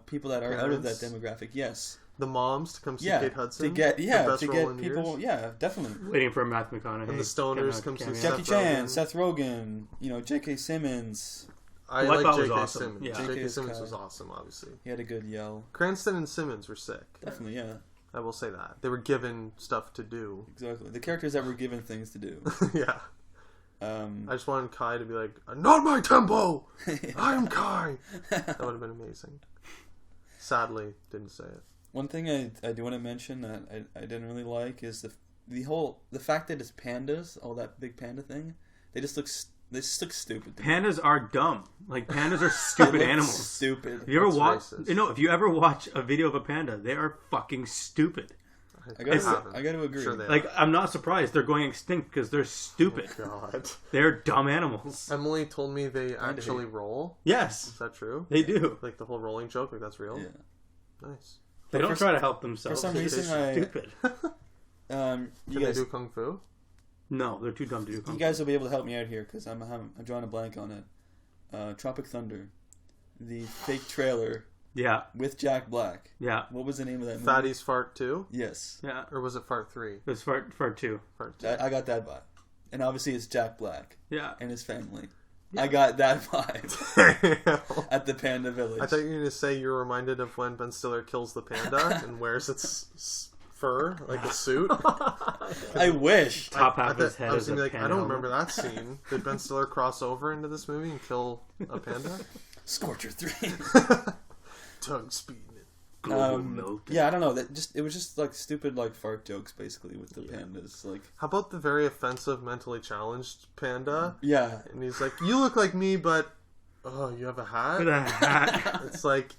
people that are out of that demographic. Yes, the moms to come see Kate Hudson. To get people. Years. Yeah, definitely. Waiting for Matthew McConaughey. And the stoners come see Jackie Chan, Seth Rogen, J.K. Simmons. I like J.K. awesome. Simmons. Yeah. J.K. Simmons was awesome, obviously. He had a good yell. Cranston and Simmons were sick. Definitely, yeah. I will say that. They were given stuff to do. Exactly. The characters that were given things to do. Yeah. I just wanted Kai to be like, not my tempo! I'm Kai! That would have been amazing. Sadly, didn't say it. One thing I do want to mention that I didn't really like is the fact that it's pandas, all that big panda thing. They just look stupid. Pandas are dumb. Like, pandas are stupid animals. Stupid. If you ever watch, racist. if you ever watch a video of a panda, they are fucking stupid. I got to agree. Sure they Like, I'm not surprised they're going extinct because they're stupid. Oh, God. They're dumb animals. Emily told me they actually roll. Yes. Is that true? They do. Like the whole rolling joke, like that's real? Yeah. Nice. They don't try to help themselves. For some They're reason, stupid. Can they do Kung Fu? No, they're too dumb to do Kung You guys will be able to help me out here because I'm drawing a blank on it. Tropic Thunder, the fake trailer. Yeah. With Jack Black. Yeah. What was the name of that movie? Fatty's Fart 2? Yes. Yeah. Or was it Fart 3? It was Fart 2. Fart 2. I got that vibe. And obviously it's Jack Black. Yeah. And his family. Yeah. I got that vibe at the Panda Village. I thought you were going to say you're reminded of when Ben Stiller kills the panda and wears its fur, like a suit. I wish. Top half of his head I was is going a to be like, I don't remember that scene. Did Ben Stiller cross over into this movie and kill a panda? Scorcher 3. Tongue speeding. Yeah, I don't know. It was just like stupid like fart jokes basically with the pandas. Like, how about the very offensive mentally challenged panda? Yeah, and he's like, "You look like me, but you have a hat." With a hat. It's like,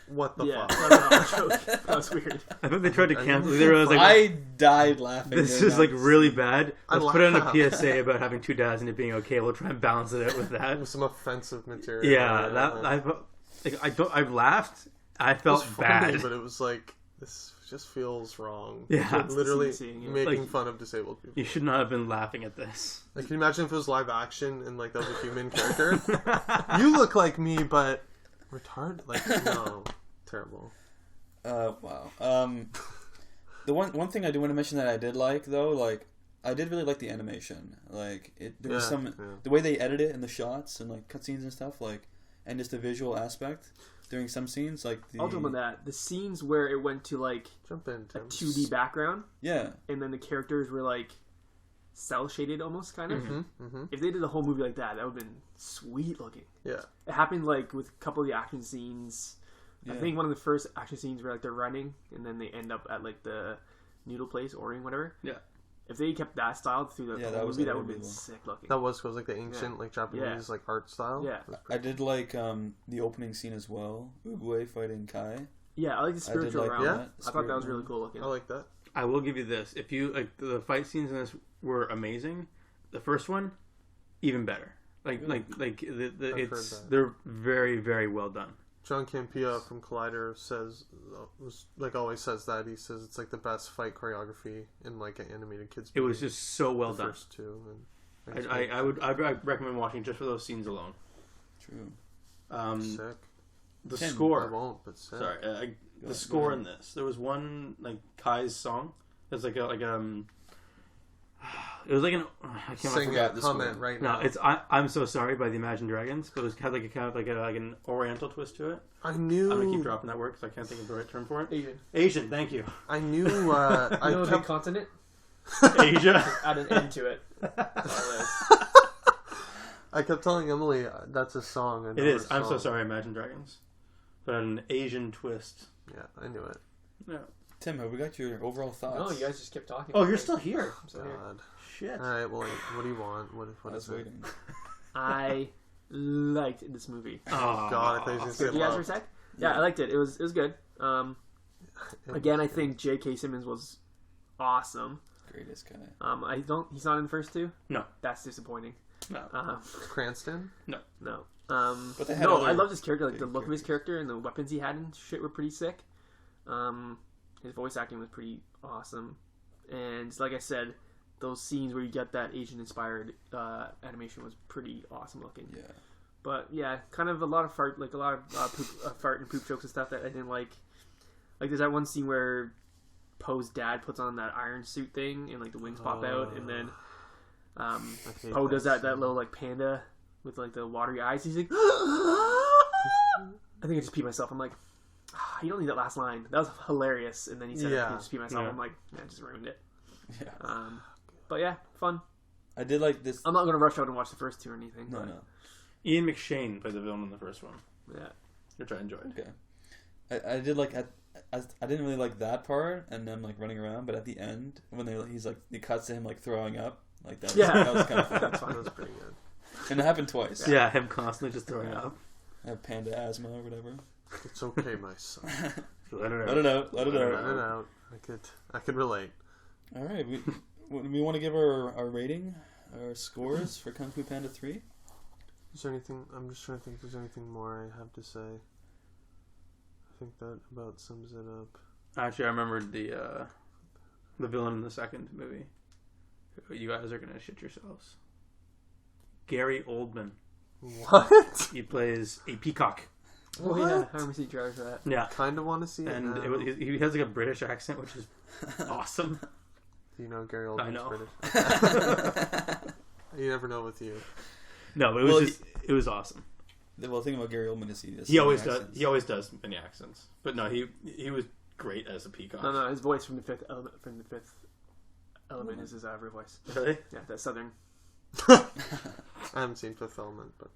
what the fuck? That was weird. I think they tried to cancel. They realized, like, I died laughing. This is like really bad. Let's put in a laughed. PSA about having 2 dads and it being okay. We'll try and balance it out with that. Some offensive material. Yeah, I laughed. I felt funny, bad, but it was like, this just feels wrong. Yeah. Like, literally Seeing it. making Like, fun of disabled people. you should not have been laughing at this. Like, can you imagine if it was live action and like that was a human character? You look like me, but retarded. Like, no, terrible. Wow. The one thing I do want to mention that I did like though, like I did really like the animation. Like there was the way they edit it and the shots and like cutscenes and stuff, like, and just the visual aspect during some scenes, like I'll jump on that. The scenes where it went to like Jump in, a Tim. 2D background, yeah, and then the characters were like cell shaded almost, kind of. Mm-hmm. If they did a whole movie like that, that would have been sweet looking. Yeah. It happened like with a couple of the action scenes. Yeah. I think one of the first action scenes where like they're running and then they end up at like the noodle place ordering whatever. Yeah. If they kept that style through the whole movie, that would have been sick looking. That was like the ancient like Japanese like art style. Yeah. I did like the opening scene as well. Uguay fighting Kai. Yeah, I like the spiritual like realm. that. I thought that was really cool looking. I like that. I will give you this. If you like the fight scenes in this were amazing. The first one, even better. They're very, very well done. John Campea from Collider says, always says that. He says it's like the best fight choreography in like an animated kids movie. It was just so well done. First two. And I'd recommend watching just for those scenes alone. True. Sick. The I score. won't, but sick. Sorry, the score in this. There was one like Kai's song. It's like It was like an. I can't Sing remember. a this comment one. right No, now. it's I'm So Sorry by the Imagine Dragons, but it had like a kind of like an Oriental twist to it. I knew. I'm gonna keep dropping that word because I can't think of the right term for it. Asian. Asian, thank you. I knew. You know I a big kept. continent? Asia. Add an N to it. That's all it is. I kept telling Emily that's a song. It is. I'm So Sorry, Imagine Dragons, but an Asian twist. Yeah, I knew it. Yeah. Tim, have we got your overall thoughts? No, you guys just kept talking. Oh, you're still here. I'm still here. God. Shit. All right. Well, what do you want? What I was is it? waiting. I liked this movie. Oh God, I thought you were gonna say You guys for a love. sec? Yeah, I liked it. It was good. Again, I think J.K. Simmons was awesome. Greatest guy. He's not in the first two? No. That's disappointing. No. Cranston. No. But they had No, other I loved his character. Like, big the look of his character and the weapons he had and shit were pretty sick. His voice acting was pretty awesome. And like I said, those scenes where you get that Asian-inspired animation was pretty awesome looking. Yeah. But yeah, kind of a lot of fart, like a lot of fart and poop jokes and stuff that I didn't like. Like there's that one scene where Poe's dad puts on that iron suit thing and like the wings pop out, and then I hate Poe does that scene. little like panda with like the watery eyes. He's like, I think I just peed myself. I'm like, you don't need that last line. That was hilarious. And then he said, Yeah. I just peed myself. Yeah. I'm like, I just ruined it. Yeah. But yeah, fun. I did like this. I'm not gonna rush out and watch the first two or anything. No, but, no. Ian McShane played the villain in the first one, Yeah. which I enjoyed. Okay. I did like. I didn't really like that part and them like running around, but at the end when he's like it cuts to him like throwing up like that. Yeah. That was kind of fun. That's That fine. was pretty good. And it happened twice. Yeah, him constantly just throwing up. I have panda asthma or whatever. It's okay, my son. Let it out. Let it out. Let it Let out. it out. I could relate. All right. We want to give our rating, our scores for Kung Fu Panda 3. Is there anything? I'm just trying to think if there's anything more I have to say. I think that about sums it up. Actually, I remembered the villain in the second movie. You guys are gonna shit yourselves. Gary Oldman. What? He plays a peacock. Oh yeah, I remember seeing trailers for that. Yeah, Kind of want to see it and now. he has like a British accent, which is awesome. Do you know Gary Oldman's I know. British? You never know with you. No, but it was Well, it was awesome. The thing about Gary Oldman is He always does. accents. He always does many accents. But no, he was great as a peacock. No, his voice from the fifth element. Is his every voice. Really? Yeah, that southern. I haven't seen Fifth Element, but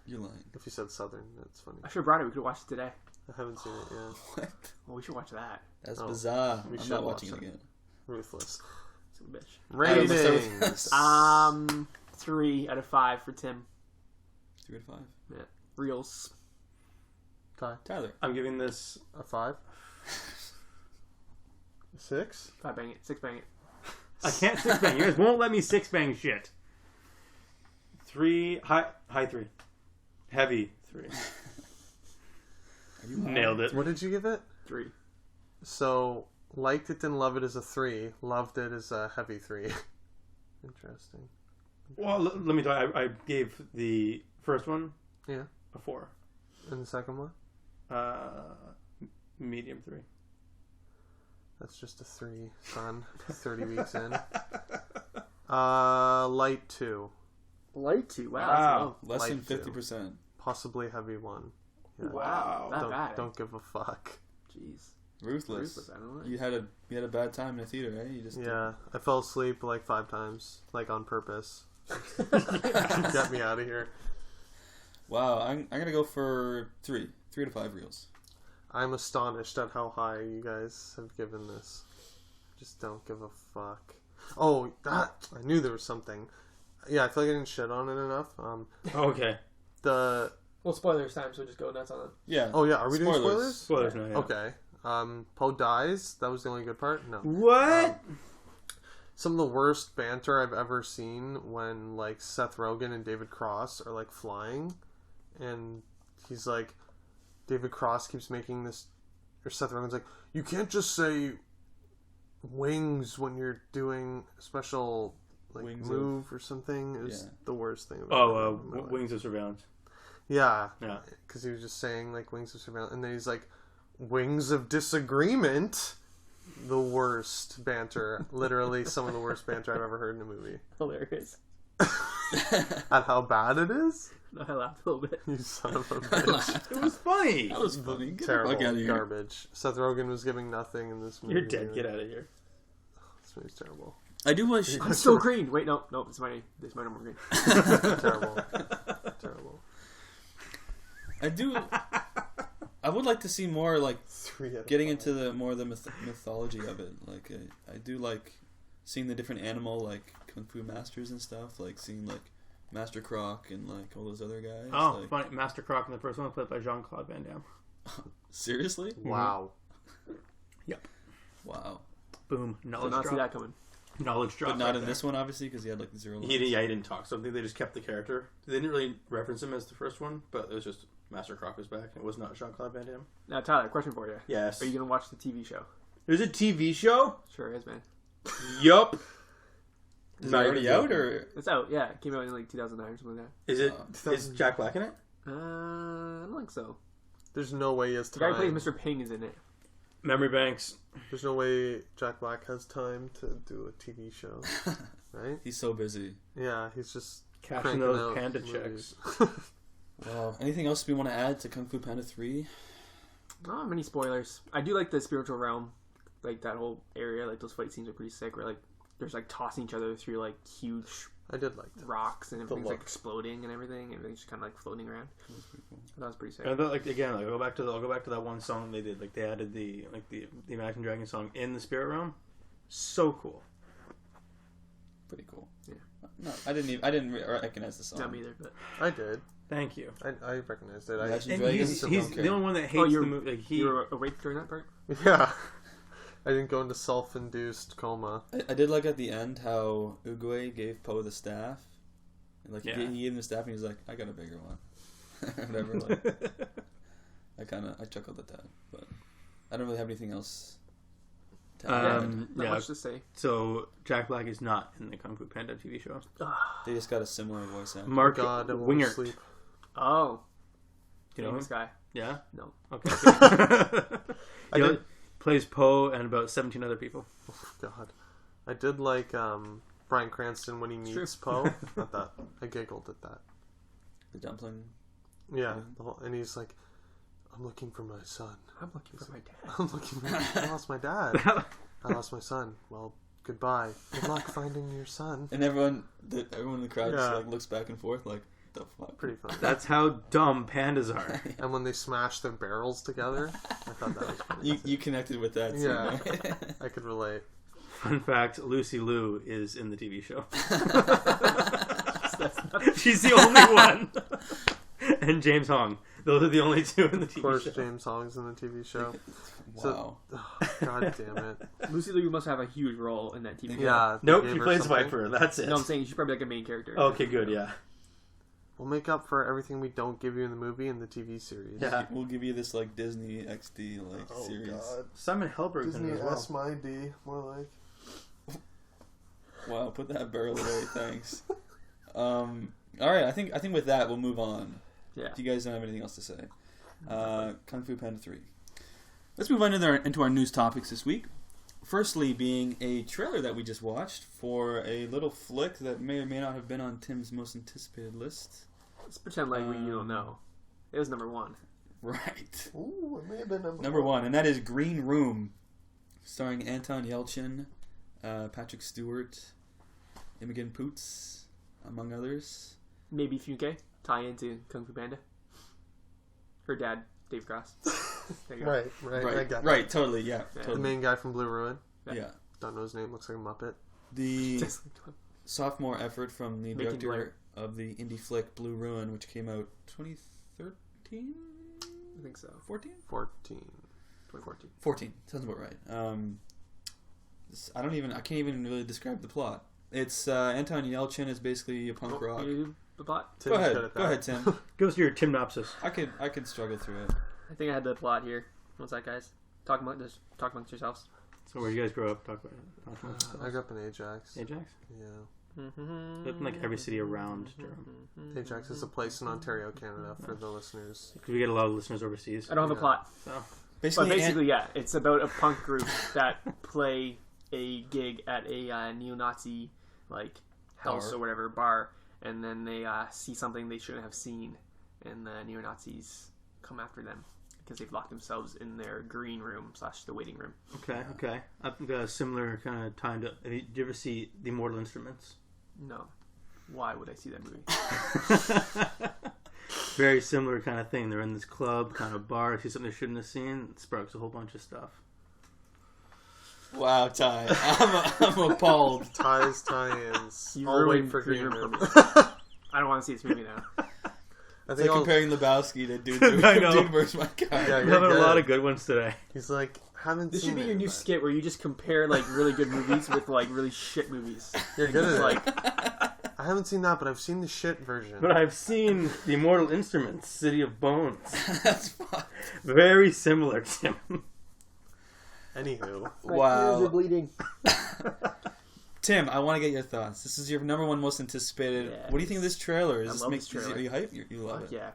You're lying. if you said Southern, that's funny. I should have brought it. We could watch it today. I haven't seen it yet. What? Well, we should watch that. That's Oh, bizarre. we I'm should not watch watching it it. again. Ruthless. Son of a bitch. Ratings. 3 out of 5 for Tim. 3 out of 5. Reels. Tyler. I'm giving this. A 5? 6? 5 bang it. 6 bang it. I can't six bang. You guys won't let me six bang shit. 3 high 3, heavy 3. Are you Nailed it. What did you give it? 3. So, liked it, didn't love it as a 3. Loved it as a heavy 3. Interesting. Well, let me tell you, I gave the first one Yeah. a 4. And the second one? Medium 3. That's just a 3, son. 30 weeks in. Light 2. Light 2. Wow. Wow. That's Less than Light two. 50%. Possibly heavy 1. Yeah. low. Wow. That bad. Don't give a fuck. Jeez. Ruthless. I don't know. You had a bad time in the theater, eh? You just Yeah, I fell asleep like 5 times, like on purpose. Get me out of here. Wow, I'm gonna go for 3 to 5 reels. I'm astonished at how high you guys have given this. Just don't give a fuck. Oh, I knew there was something. Yeah, I feel like I didn't shit on it enough. Okay. The Well, spoilers time, so just go nuts on it. Yeah. oh yeah, are we doing spoilers? Spoilers now, yeah. Okay. Poe dies. That was the only good part. No. What? Some of the worst banter I've ever seen when like Seth Rogen and David Cross are like flying, and he's like, David Cross keeps making this, or Seth Rogen's like, you can't just say wings when you're doing a special like Wings move or something. It was Yeah. the worst thing. I've Oh, ever done in my life. Wings of Surveillance. Yeah, Yeah. because he was just saying like wings of surveillance, and then he's like, wings of disagreement. the worst banter. Literally some of the worst banter I've ever heard in a movie. Hilarious. At how bad it is? I laughed a little bit. You son of a bitch. It was funny. That was funny. Get the Terrible. fuck out of here. Garbage. Seth Rogen was giving nothing in this movie. You're dead. Get out of here. This movie's terrible. I do wish. I'm still green. Wait, no, it's my number green. Terrible. Terrible. I would like to see more, like, 3 out of getting 5. into the more of the mythology of it. Like, I do like seeing the different animal, like, kung fu masters and stuff. Like, seeing, like, Master Croc and, like, all those other guys. Oh, like, funny. Master Croc in the first one played by Jean-Claude Van Damme. seriously? Wow. Yep. Wow. Boom. Did Knowledge not see drop. that coming. Knowledge drop. But not right in there. this one, obviously, because he had, like, 0 lines. He didn't talk. So I think they just kept the character. They didn't really reference him as the first one, but it was just Master Croc was back. It was not Jean-Claude Van Damme. Now, Tyler, question for you. Yes. Are you going to watch the TV show? There's a TV show? Sure is, man. Yup. Is it already out, or? It's out, yeah. It came out in like 2009 or something like Is it? Is Jack Black in it? that. I don't think so. There's no way he has The guy who time. plays Mr. Ping is in it. Memory banks. There's no way Jack Black has time to do a TV show. Right? He's so busy. Yeah, he's just Cashing cranking those out panda movies. checks. Wow. Anything else we want to add to Kung Fu Panda 3? Not many spoilers. I do like the spiritual realm. Like that whole area. Like those fight scenes are pretty sick. Where like there's like tossing each other through like huge I did like that. rocks and everything's like look. exploding and everything. Everything's just kind of like floating around. That was pretty sick. And like again, like I'll go back to that one song they did. Like they added the Imagine Dragon song in the Spirit Realm. So cool. Pretty cool. Yeah. No, I didn't recognize the song. Not me either, but I did. Thank you. I recognized it. Imagine And Dragons? he's Don't care. the only one that hates you're- the movie. Like you were awake during that part. Yeah. I didn't go into self-induced coma. I did like at the end how Uguay gave Poe the staff. And, like Yeah. he gave him the staff and he was like, I got a bigger one. Whatever. Like, I chuckled at that, but I don't really have anything else to add. Not much to say. So Jack Black is not in the Kung Fu Panda TV show. They just got a similar voice actor. Mark God, I won't Wingert. sleep. Oh, You know famous him? guy. Yeah. No. Okay. I He did. plays Poe and about 17 other people. God, I did like Bryan Cranston when he meets Poe. At that, I giggled at that. The dumpling. Yeah, and he's like, "I'm looking for my son. I'm looking for my dad. I'm looking for. I lost my dad. I lost my son. Well, goodbye. Good luck finding your son." And everyone in the crowd just Yeah. like looks back and forth like, the fuck? Pretty funny. That's how dumb pandas are. And when they smash their barrels together, I thought that was funny. You connected with that scene, Yeah. right? I could relate. Fun fact, Lucy Liu is in the TV show. She's the only one. And James Hong. Those are the only two in the Of TV course, show. James Hong's in the TV show. Wow. God damn it. Lucy Liu must have a huge role in that TV show. Yeah. they Nope, gave she her plays something. Viper. That's it. No, I'm saying she's probably like a main character. Okay, good, yeah. We'll make up for everything we don't give you in the movie and the TV series. Yeah. We'll give you this like Disney XD like Oh series. God. Simon Helberg's in Disney it as well. S my D, more like. Wow, put that barrel away, thanks. All right, I think with that we'll move on. Yeah. If you guys don't have anything else to say, Kung Fu Panda 3. Let's move on into our news topics this week. Firstly, being a trailer that we just watched for a little flick that may or may not have been on Tim's most anticipated list. Let's pretend like you don't know. It was number 1. Right. Ooh, it may have been Number 1, and that is Green Room, starring Anton Yelchin, Patrick Stewart, Imogen Poots, among others. Maybe Funke. Tie into Kung Fu Panda. Her dad, Dave Cross. There you go. Right. I got Right, totally, yeah. Yeah. The Totally. main guy from Blue Ruin. Yeah. Don't know his name. Looks like a Muppet. The Just- sophomore effort from the Making director Blair. of the indie flick Blue Ruin, which came out 2013? I think so. 14? 14. 2014. 14. Sounds about right. I can't even really describe the plot. It's Anton Yelchin is basically a punk rock. You do the plot? Tim's good Go at that. ahead, Tim. Give us your Timnopsis. I could struggle through it. I think I had the plot here. What's that, guys? Talk amongst yourselves. So where you guys grow up, talk about it. I grew up in Ajax. Ajax? Yeah. Lived in like every city around Durham. Ajax is a place in Ontario, Canada, for the listeners. Because we get a lot of listeners overseas. I don't have a Yeah. plot. So, Basically, yeah, it's about a punk group that play a gig at a neo-Nazi like house or whatever bar, and then they see something they shouldn't have seen, and the neo-Nazis come after them because they've locked themselves in their green room / the waiting room. Okay. I've got a similar kind of time to. Did you ever see The Mortal Instruments? No. Why would I see that movie? Very similar kind of thing. They're in this club, kind of bar. See something they shouldn't have seen. It sparks a whole bunch of stuff. Wow, Ty. I'm appalled. Ty's tie-ins. You I'll wait ruined for Green Green Room Room. for me. I don't want to see this movie now. I It's think like comparing Lebowski to Dude I know. vs. My Car. Yeah, We're you're having a good. lot of good ones today. He's like, haven't This seen should be it, your new but skit where you just compare like really good movies with like really shit movies. You're good at it. Like, I haven't seen that, but I've seen the shit version. But I've seen The Immortal Instruments, City of Bones. That's fine. Very similar, Tim. Anywho, Wow. bleeding. Tim, I want to get your thoughts. This is your number one most anticipated. Yeah, what do you think of this trailer? I love this trailer. Are you hyped? You love Fuck it. yeah.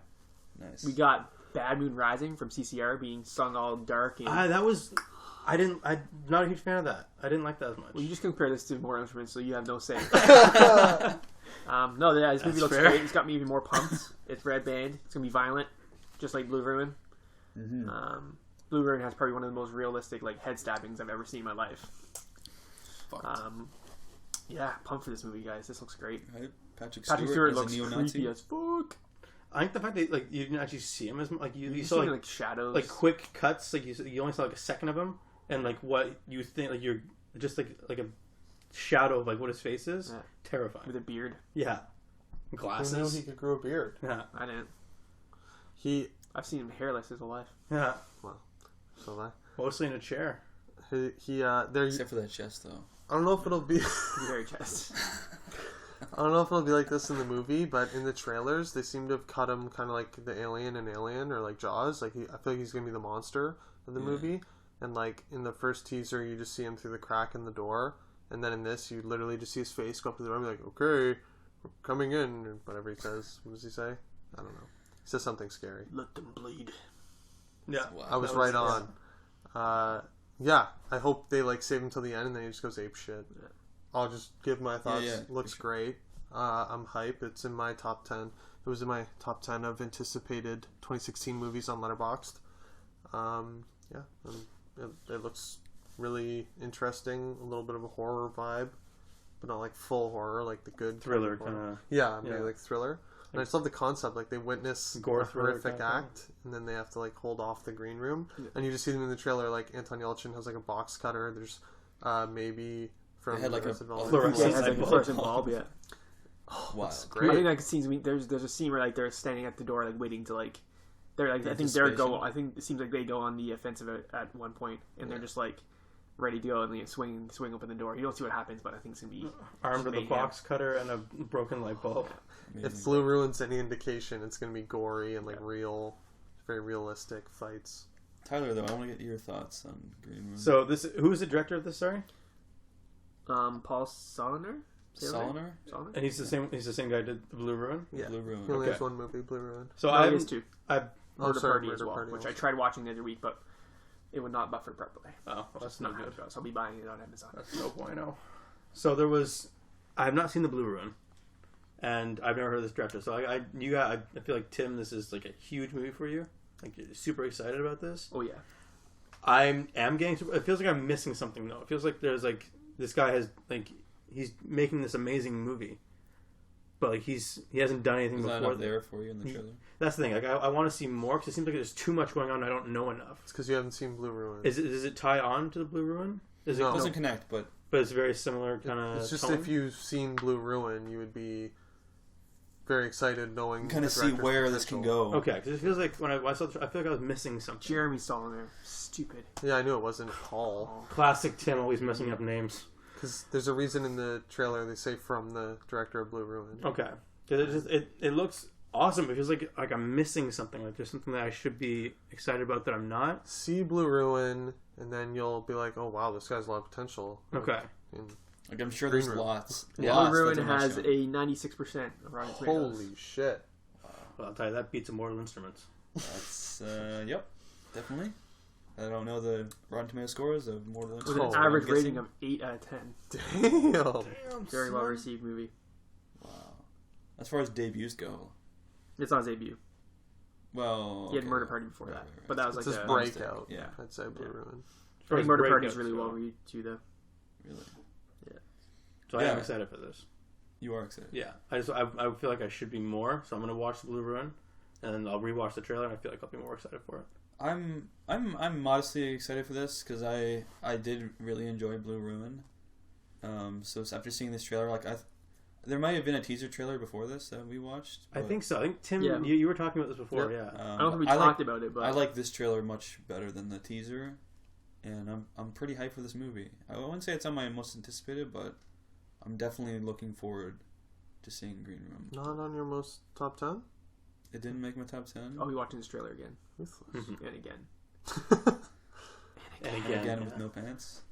Nice. We got Bad Moon Rising from CCR being sung all dark and That was... I'm not a huge fan of that. I didn't like that as much. well, you just compare this to Mortal Instruments, so you have no say. No, yeah, this movie That's looks fair. great. It's got me even more pumped. It's red band. It's gonna be violent, just like Blue Ruin. Mm-hmm. Blue Ruin has probably one of the most realistic like head stabbings I've ever seen in my life. Yeah, pumped for this movie, guys. This looks great. Right? Patrick Patrick Stewart Stewart as looks a neo-Nazi. creepy as fuck. I think the fact that you didn't actually see him as like you You saw see like shadows, like quick cuts, like you only saw like a second of him, and like what you think like you're just like a shadow of like what his face is. Yeah. Terrifying. with a beard. Yeah, who knew glasses. he could grow a beard? Yeah, I didn't. I've I've seen him hairless his whole life. yeah. So that Mostly in a chair. there. Except for that chest, though. I don't know if it'll be. Very chest. I don't know if it'll be like this in the movie, but in the trailers, they seem to have cut him kind of like the alien in Alien or like Jaws. Like I feel like he's gonna be the monster of the movie. And like in the first teaser, you just see him through the crack in the door, and then in this, you literally just see his face go up to the door and be like, "Okay, we're coming in," or whatever he says. What does he say? I don't know. He says something scary. Let them bleed. Yeah, Wow. I was right on. Yeah, I hope they like save him till the end, and then he just goes ape shit. Yeah. I'll just give my thoughts. Yeah, Looks great. I'm hype. It's in my top 10. It was in my top 10 of anticipated 2016 movies on Letterboxd. It looks really interesting. A little bit of a horror vibe, but not like full horror, like the good thriller kind of kind horror. of. Yeah, maybe like thriller. And I just love the concept. Like they witness Gore a thriller horrific kind of act, and then they have to like hold off the green room. And you just see them in the trailer. Like Anton Yelchin has like a box cutter. There's maybe from They had like a Arrested Development. fluorescent Yeah, it has like a bulb. fluorescent bulb. Yeah. Wow. It's I great. think like scenes. There's a scene where like they're standing at the door, like waiting to like. They're like I think they're go. I think it seems like they go on the offensive at one point, and they're just like ready to go, and they swing open the door. You don't see what happens, but I think it's gonna be Armed with a mayhem. box cutter and a broken light bulb. If Blue Ruin's any indication, it's going to be gory and like real, very realistic fights. Tyler, though, I want to get your thoughts on Green Room. So who's the director of this? Sorry, Paul Soliner. Soliner? and he's the same. He's the same guy who did the Blue Ruin. Yeah, Blue Ruin. he only Okay. has one movie, Blue Ruin. So No, he has two. Murder sorry, Party as Murder well, Party which also. I tried watching the other week, but it would not buffer properly. Oh, well, that's no good. So I'll be buying it on Amazon. That's no bueno. So I have not seen the Blue Ruin, and I've never heard of this director. So I feel like Tim, this is like a huge movie for you. Like you're super excited about this. Oh yeah. I am getting. It feels like I'm missing something though. It feels like there's like this guy has like he's making this amazing movie, but like he hasn't done anything Is that before. up there for you in the trailer? That's the thing. Like I want to see more because it seems like there's too much going on. And I don't know enough. It's because you haven't seen Blue Ruin. Does it tie on to the Blue Ruin? Is No. It doesn't connect, but But it's very similar kind of. It's just tone? if you've seen Blue Ruin, you would be very excited knowing you kind of the see director's where this can potential. go. Okay, because it feels like when I saw, I feel like I was missing something. Jeremy Soliner. Stupid. Yeah, I knew it wasn't Paul. Classic Tim, always messing up names. Because there's a reason in the trailer they say from the director of Blue Ruin. Okay, because it looks awesome. It feels like I'm missing something. Like there's something that I should be excited about that I'm not. See Blue Ruin, and then you'll be like, oh wow, this guy's a lot of potential. Okay. And Like I'm sure Green there's Room. lots. Blue Lots Ruin that they're not has showing. a 96% of Rotten Tomatoes. holy shit. Well, I'll tell you that beats Immortal Instruments. That's yep, definitely. I don't know the Rotten Tomato scores of Mortal With Instruments. an but I'm average rating guessing- of 8 out of 10. Damn. Very well received movie. Wow. As far as debuts go, It's on his debut. well, He had okay. Murder Party before that, but that was It's like his a breakout. Yeah. I'd say Blue Ruin. I think Murder Party is Breakout, really so- well reviewed too, though. Really, So I Yeah. am excited for this. you are excited. Yeah, I feel like I should be more, so I'm gonna watch the Blue Ruin, and then I'll rewatch the trailer, and I feel like I'll be more excited for it. I'm modestly excited for this because I did really enjoy Blue Ruin. So after seeing this trailer, like there might have been a teaser trailer before this that we watched. I but, think so. I think Tim, Yeah. you were talking about this before. Yep. Yeah. I don't think we I talked like, about it, but I like this trailer much better than the teaser, and I'm pretty hyped for this movie. I wouldn't say it's on my most anticipated, but I'm definitely looking forward to seeing Green Room. Not on your most top 10? It didn't make my top 10. I'll be watching this trailer again Ruthless. and again. And Again again, with no pants.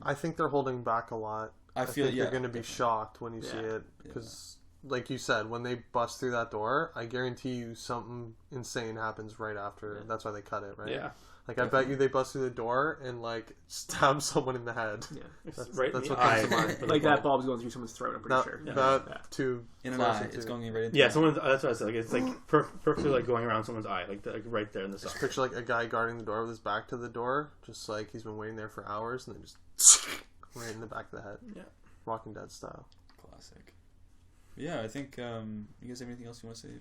I think they're holding back a lot. I feel think yeah, you're going to be definitely. shocked when you see Yeah. it. Because, like you said, when they bust through that door, I guarantee you something insane happens right after. Yeah. That's why they cut it, right? yeah, Like, I bet you they bust through the door and, like, stab someone in the head. Yeah. That's, right. that's in what the eye. comes to mind. Like that bulb's going through someone's throat, I'm pretty That, sure. Yeah. that Yeah. too. In an close eye, into- it's going right into Yeah, the eye. someone's. That's what I said. Like it's like perfectly like going around someone's eye, like right there in the Just side. picture, like, a guy guarding the door with his back to the door. Just, like, he's been waiting there for hours, and then just right in the back of the head. Yeah. Walking Dead style. Classic. Yeah, I think you guys have anything else you want to say?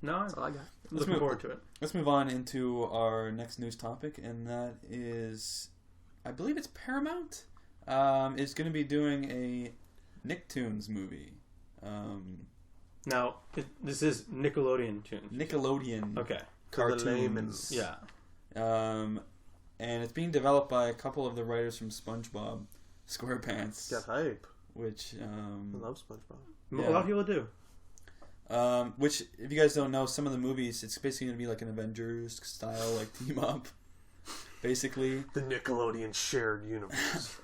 No, That's all I got. looking move- forward to it. Let's move on into our next news topic, and that is, I believe it's Paramount is going to be doing a NickToons movie. Now this is Nickelodeon tunes. Nickelodeon Okay. cartoons. the layman's. Yeah. And it's being developed by a couple of the writers from SpongeBob SquarePants, Get hype. which I love SpongeBob. Yeah. A lot of people do. which, if you guys don't know, some of the movies, it's basically going to be like an Avengers style, like team up, basically. The Nickelodeon shared universe.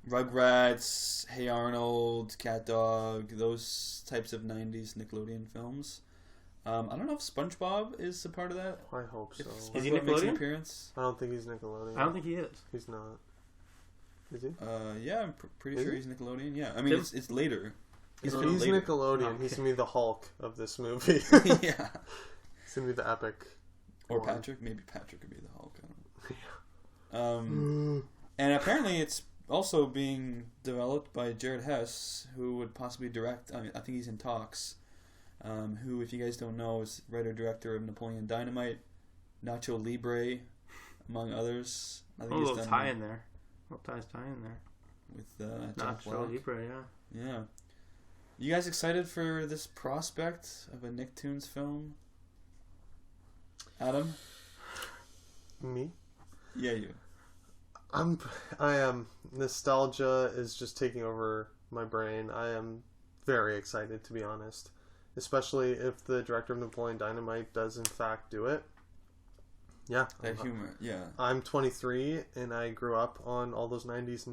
Rugrats, Hey Arnold, Cat Dog, those types of 90s Nickelodeon films. I don't know if SpongeBob is a part of that. I hope so. If Is he SpongeBob makes an Nickelodeon? appearance. I don't think he's Nickelodeon. I don't think he is. He's not. Is he? Yeah, I'm pretty Is sure he? he's Nickelodeon. Yeah, I mean, Tim? it's later. If a little he's later. Nickelodeon, he's gonna be the Hulk of this movie. Yeah. He's gonna be the epic. Or one. Patrick. Maybe Patrick could be the Hulk. I don't know. And apparently it's also being developed by Jared Hess, who would possibly direct, I think he's in talks, who, if you guys don't know, is writer-director of Napoleon Dynamite, Nacho Libre, among others. I think A he's little done tie in there. Little tie in there. with Jack Not Black. Libre, yeah. Yeah. You guys excited for this prospect of a Nicktoons film? Adam? Me? Yeah, you. I am. Nostalgia is just taking over my brain. I am very excited, to be honest. Especially if the director of Napoleon Dynamite does in fact do it. Yeah. That humor, yeah. I'm 23 and I grew up on all those 90s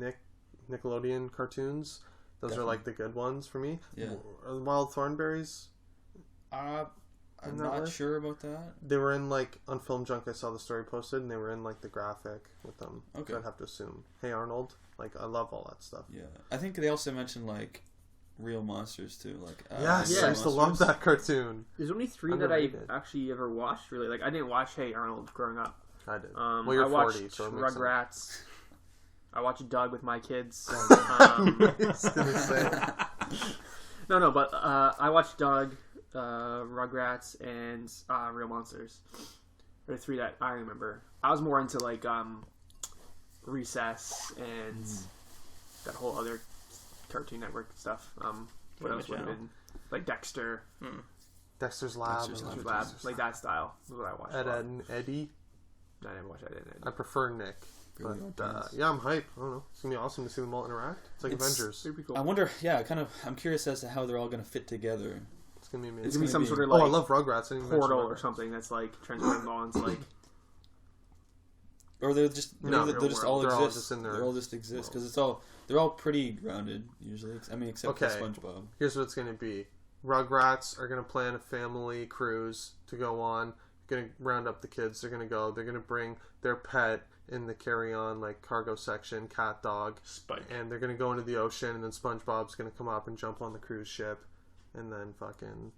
Nickelodeon cartoons. Those Definitely. are like the good ones for me. Yeah. Are the Wild Thornberries? I'm In that not list? sure about that. They were in like on Film Junk. I saw the story posted, and they were in like the graphic with them. Okay. So I'd have to assume. Hey Arnold, like I love all that stuff. Yeah. I think they also mentioned, like, Real Monsters, too. Like, Yes, Yeah. I used to love that cartoon. There's only 3 Underrated. that I actually ever watched, really. Like, I didn't watch Hey Arnold growing up. I did. Well, you're I watched 40, so it makes sense. Rugrats. I watched Doug with my kids. I was gonna say. No, but I watched Doug, Rugrats, and Real Monsters. They're the 3 that I remember. I was more into like Recess and that whole other Cartoon Network stuff. What else would have been like Dexter, Dexter's Lab. Dexter's I love Dexter's Lab, Dexter's like that style. Was what I watched. Ed, a lot. Ed, and Eddie. No, I never watched that. I prefer Nick. Really But old days. yeah, I'm hyped. I don't know. It's gonna be awesome to see them all interact. It's like It's- Avengers. Pretty cool. I wonder, I'm curious as to how they're all going to fit together. It's gonna be amazing. There's gonna be some sort of Oh, like I love Rugrats. I didn't even portal mention or Rugrats. something that's like transforming all into like Or they're just, No, they're just all they're all exist. just in their They're all just exist. world. Because they're all pretty grounded, usually. I mean, except for Okay. SpongeBob. Here's what it's gonna be. Rugrats are gonna plan a family cruise to go on. gonna round up the kids. They're gonna go. They're gonna bring their pet in the carry-on like cargo section, cat, dog, Spike. and they're gonna go into the ocean. And then SpongeBob's gonna come up and jump on the cruise ship, and then fucking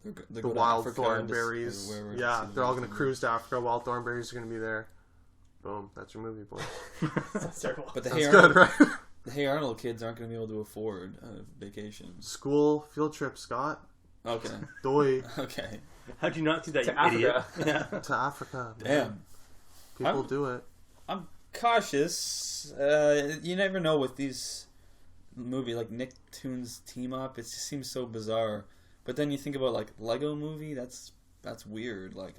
They the go to wild Africa thornberries. or wherever Yeah, it's they're all in gonna the- cruise to Africa. Wild thornberries are gonna be there. Boom, that's your movie, boy. That's terrible. But the That's Hey good, Arnold, right? the Hey Arnold kids aren't going to be able to afford vacations. School field trip, Scott. Okay. Doy Okay. How'd you not see that, To you idiot? Africa. Yeah. to Africa. Man. Damn. People I'm- do it. I'm cautious. You never know with these movie like Nicktoons team up. It just seems so bizarre. But then you think about like Lego Movie. That's weird. Like,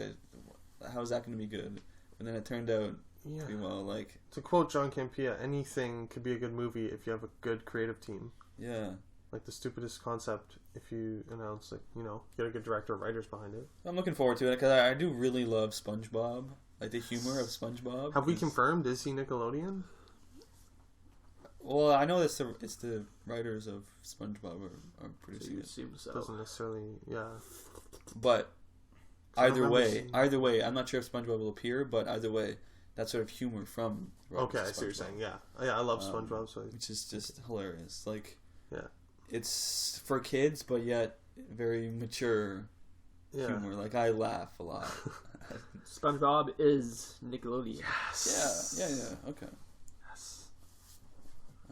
how is that going to be good? And then it turned out Yeah. pretty well. Like, To quote John Campea, anything could be a good movie if you have a good creative team. yeah. Like the stupidest concept, if you announce, like, you know, get a good director, writers behind it. I'm looking forward to it because I do really love SpongeBob. Like the humor of SpongeBob. Have we confirmed? Is he Nickelodeon? Well, I know it's the writers of SpongeBob are So producing you it. assume so. Doesn't necessarily, yeah. But I either remember way, seeing- I'm not sure if SpongeBob will appear. But either way, that sort of humor from Okay, I see what you're SpongeBob, saying, yeah. Yeah, I love Um, SpongeBob, so which is just hilarious. Like, yeah. it's for kids, but yet very mature Yeah. humor. Like, I laugh a lot. SpongeBob is Nickelodeon. Yeah. Okay. Yes.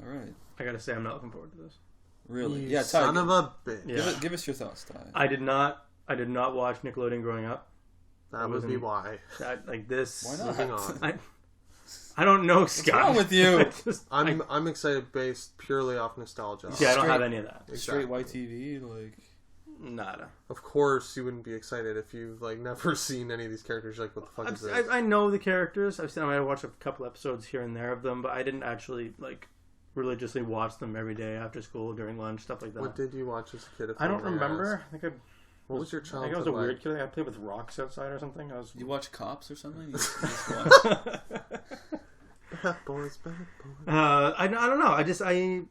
All right. I gotta say, I'm not looking forward to this. Really? You Yeah. Ty, son of a bitch. Yeah. give us your thoughts, Ty. I did not watch Nickelodeon growing up. That would be why. That, like this. Why not? Moving on. I don't know, Scott. wrong with you? I just- I'm excited based purely off nostalgia. See, I don't Straight- have any of that. Straight Exactly. YTV, like. Nada. Of course, you wouldn't be excited if you've like never seen any of these characters. You're like, what the fuck is this? I know the characters. I watched a couple episodes here and there of them, but I didn't actually like religiously watch them every day after school, during lunch, stuff like that. What did you watch as a kid? If I don't may remember. ask? I think What was your I think childhood I was a like? weird kid. I played with rocks outside or something. I was. You watch Cops or something? You just watch... Bad boys, bad boys. I don't know.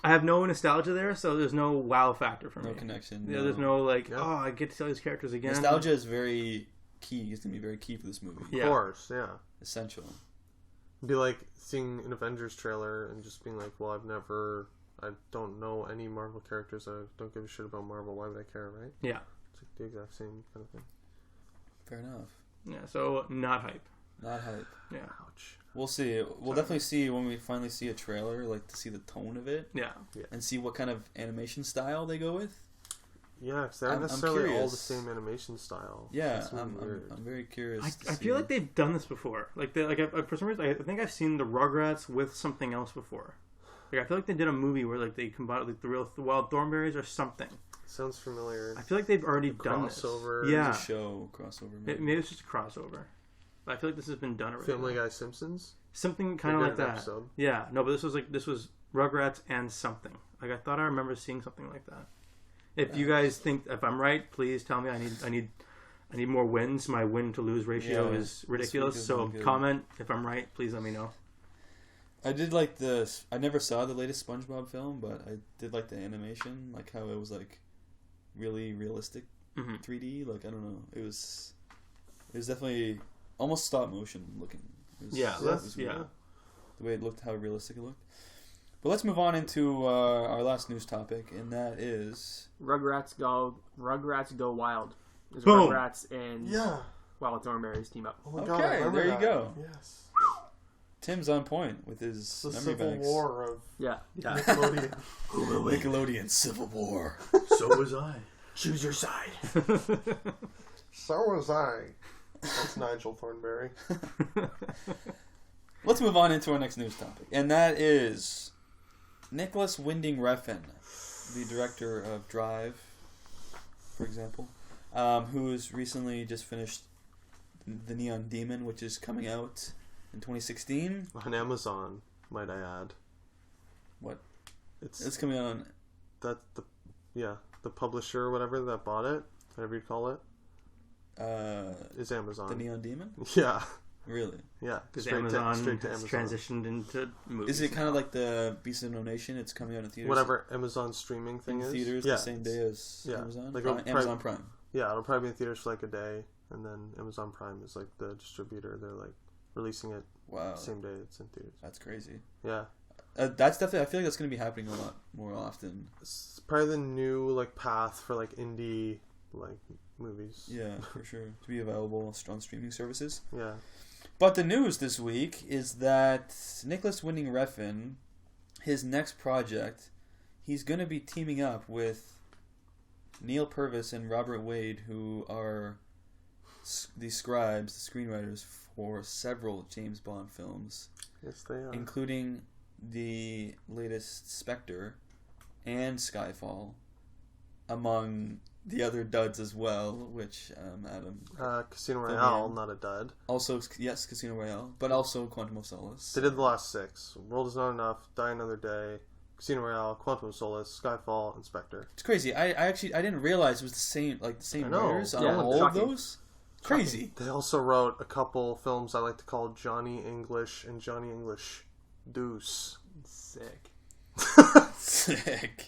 I have no nostalgia there, so there's no wow factor for me. No connection. Yeah, there's no like, Yeah. oh, I get to see all these characters again. Nostalgia is very key. It's going to be very key for this movie. Yeah. Of course, yeah. Essential. It'd be like seeing an Avengers trailer and just being like, well, I don't know any Marvel characters. I don't give a shit about Marvel. Why would I care, right? Yeah. It's like the exact same kind of thing. Fair enough. Yeah, so not hype. Not hype. Yeah. Ouch. We'll see. We'll definitely see when we finally see a trailer, like to see the tone of it Yeah. and see what kind of animation style they go with. Yeah, because they're I'm not necessarily all curious. the same animation style. Yeah, That's really I'm weird. very curious. to I see. feel like they've done this before. Like, for some reason, I think I've seen the Rugrats with something else before. Like, I feel like they did a movie where like they combined like the Wild Thornberries or something. Sounds familiar. I feel like they've already done this. Crossover. Yeah. It's a show crossover. Maybe. Maybe it's just a crossover. But I feel like this has been done already. Family Guy Simpsons. Something kind of They like did an that. episode. Yeah, no, but this was Rugrats and something. Like I thought I remember seeing something like that. If you guys think if I'm right, please tell me. I need more wins. My win to lose ratio Yeah, is ridiculous. this week is So not good. comment if I'm right. Please let me know. I did like I never saw the latest SpongeBob film, but I did like the animation, like how it was like really realistic, Mm-hmm. 3D. Like I don't know, it was definitely almost stop motion looking. It was, Yeah, it was yeah. weird, the way it looked, how realistic it looked. But let's move on into our last news topic, and that is Rugrats Go Wild. There's Boom. Rugrats and Yeah. Wild Thornberries team up. Oh my Okay, god, I remember there you that. go. Yes. Tim's on point with his It's the memory Civil banks. War of Yeah. Yeah. Nickelodeon. Nickelodeon Civil War. So was I. Choose your side. So was I. That's Nigel Thornberry. Let's move on into our next news topic, and that is Nicolas Winding Refn, the director of Drive, for example, who's recently just finished The Neon Demon, which is coming out in 2016. On Amazon, might I add. What? It's It's coming out on... the publisher or whatever that bought it, whatever you call it, is Amazon. The Neon Demon? Yeah. Really? Yeah. Because Straight Amazon to has Amazon. transitioned into movies. Is it kind of like the Beast of No Nation? It's coming out in theaters. Whatever Amazon streaming thing In is. theaters yeah. the same day as yeah. Amazon? Like Prime, it'll Amazon Prime. Yeah, it'll probably be in theaters for like a day, and then Amazon Prime is like the distributor. They're like releasing it Wow. same day it's in theaters. That's crazy. Yeah. That's definitely. I feel like that's going to be happening a lot more often. It's probably the new like path for like indie like movies. Yeah, for sure. To be available on streaming services. Yeah. But the news this week is that Nicolas Winding Refn, his next project, he's going to be teaming up with Neil Purvis and Robert Wade, who are the scribes, the screenwriters for several James Bond films. Yes, they are. Including the latest Spectre and Skyfall, among the other duds as well, which Adam... Casino Royale, not a dud. Also, yes, Casino Royale, but also Quantum of Solace. They did the last 6. World Is Not Enough, Die Another Day, Casino Royale, Quantum of Solace, Skyfall, and Spectre. It's crazy. I didn't realize it was the same writers on Yeah, all shocking. of those. Crazy. They also wrote a couple films I like to call Johnny English and Johnny English Deuce. Sick. Sick.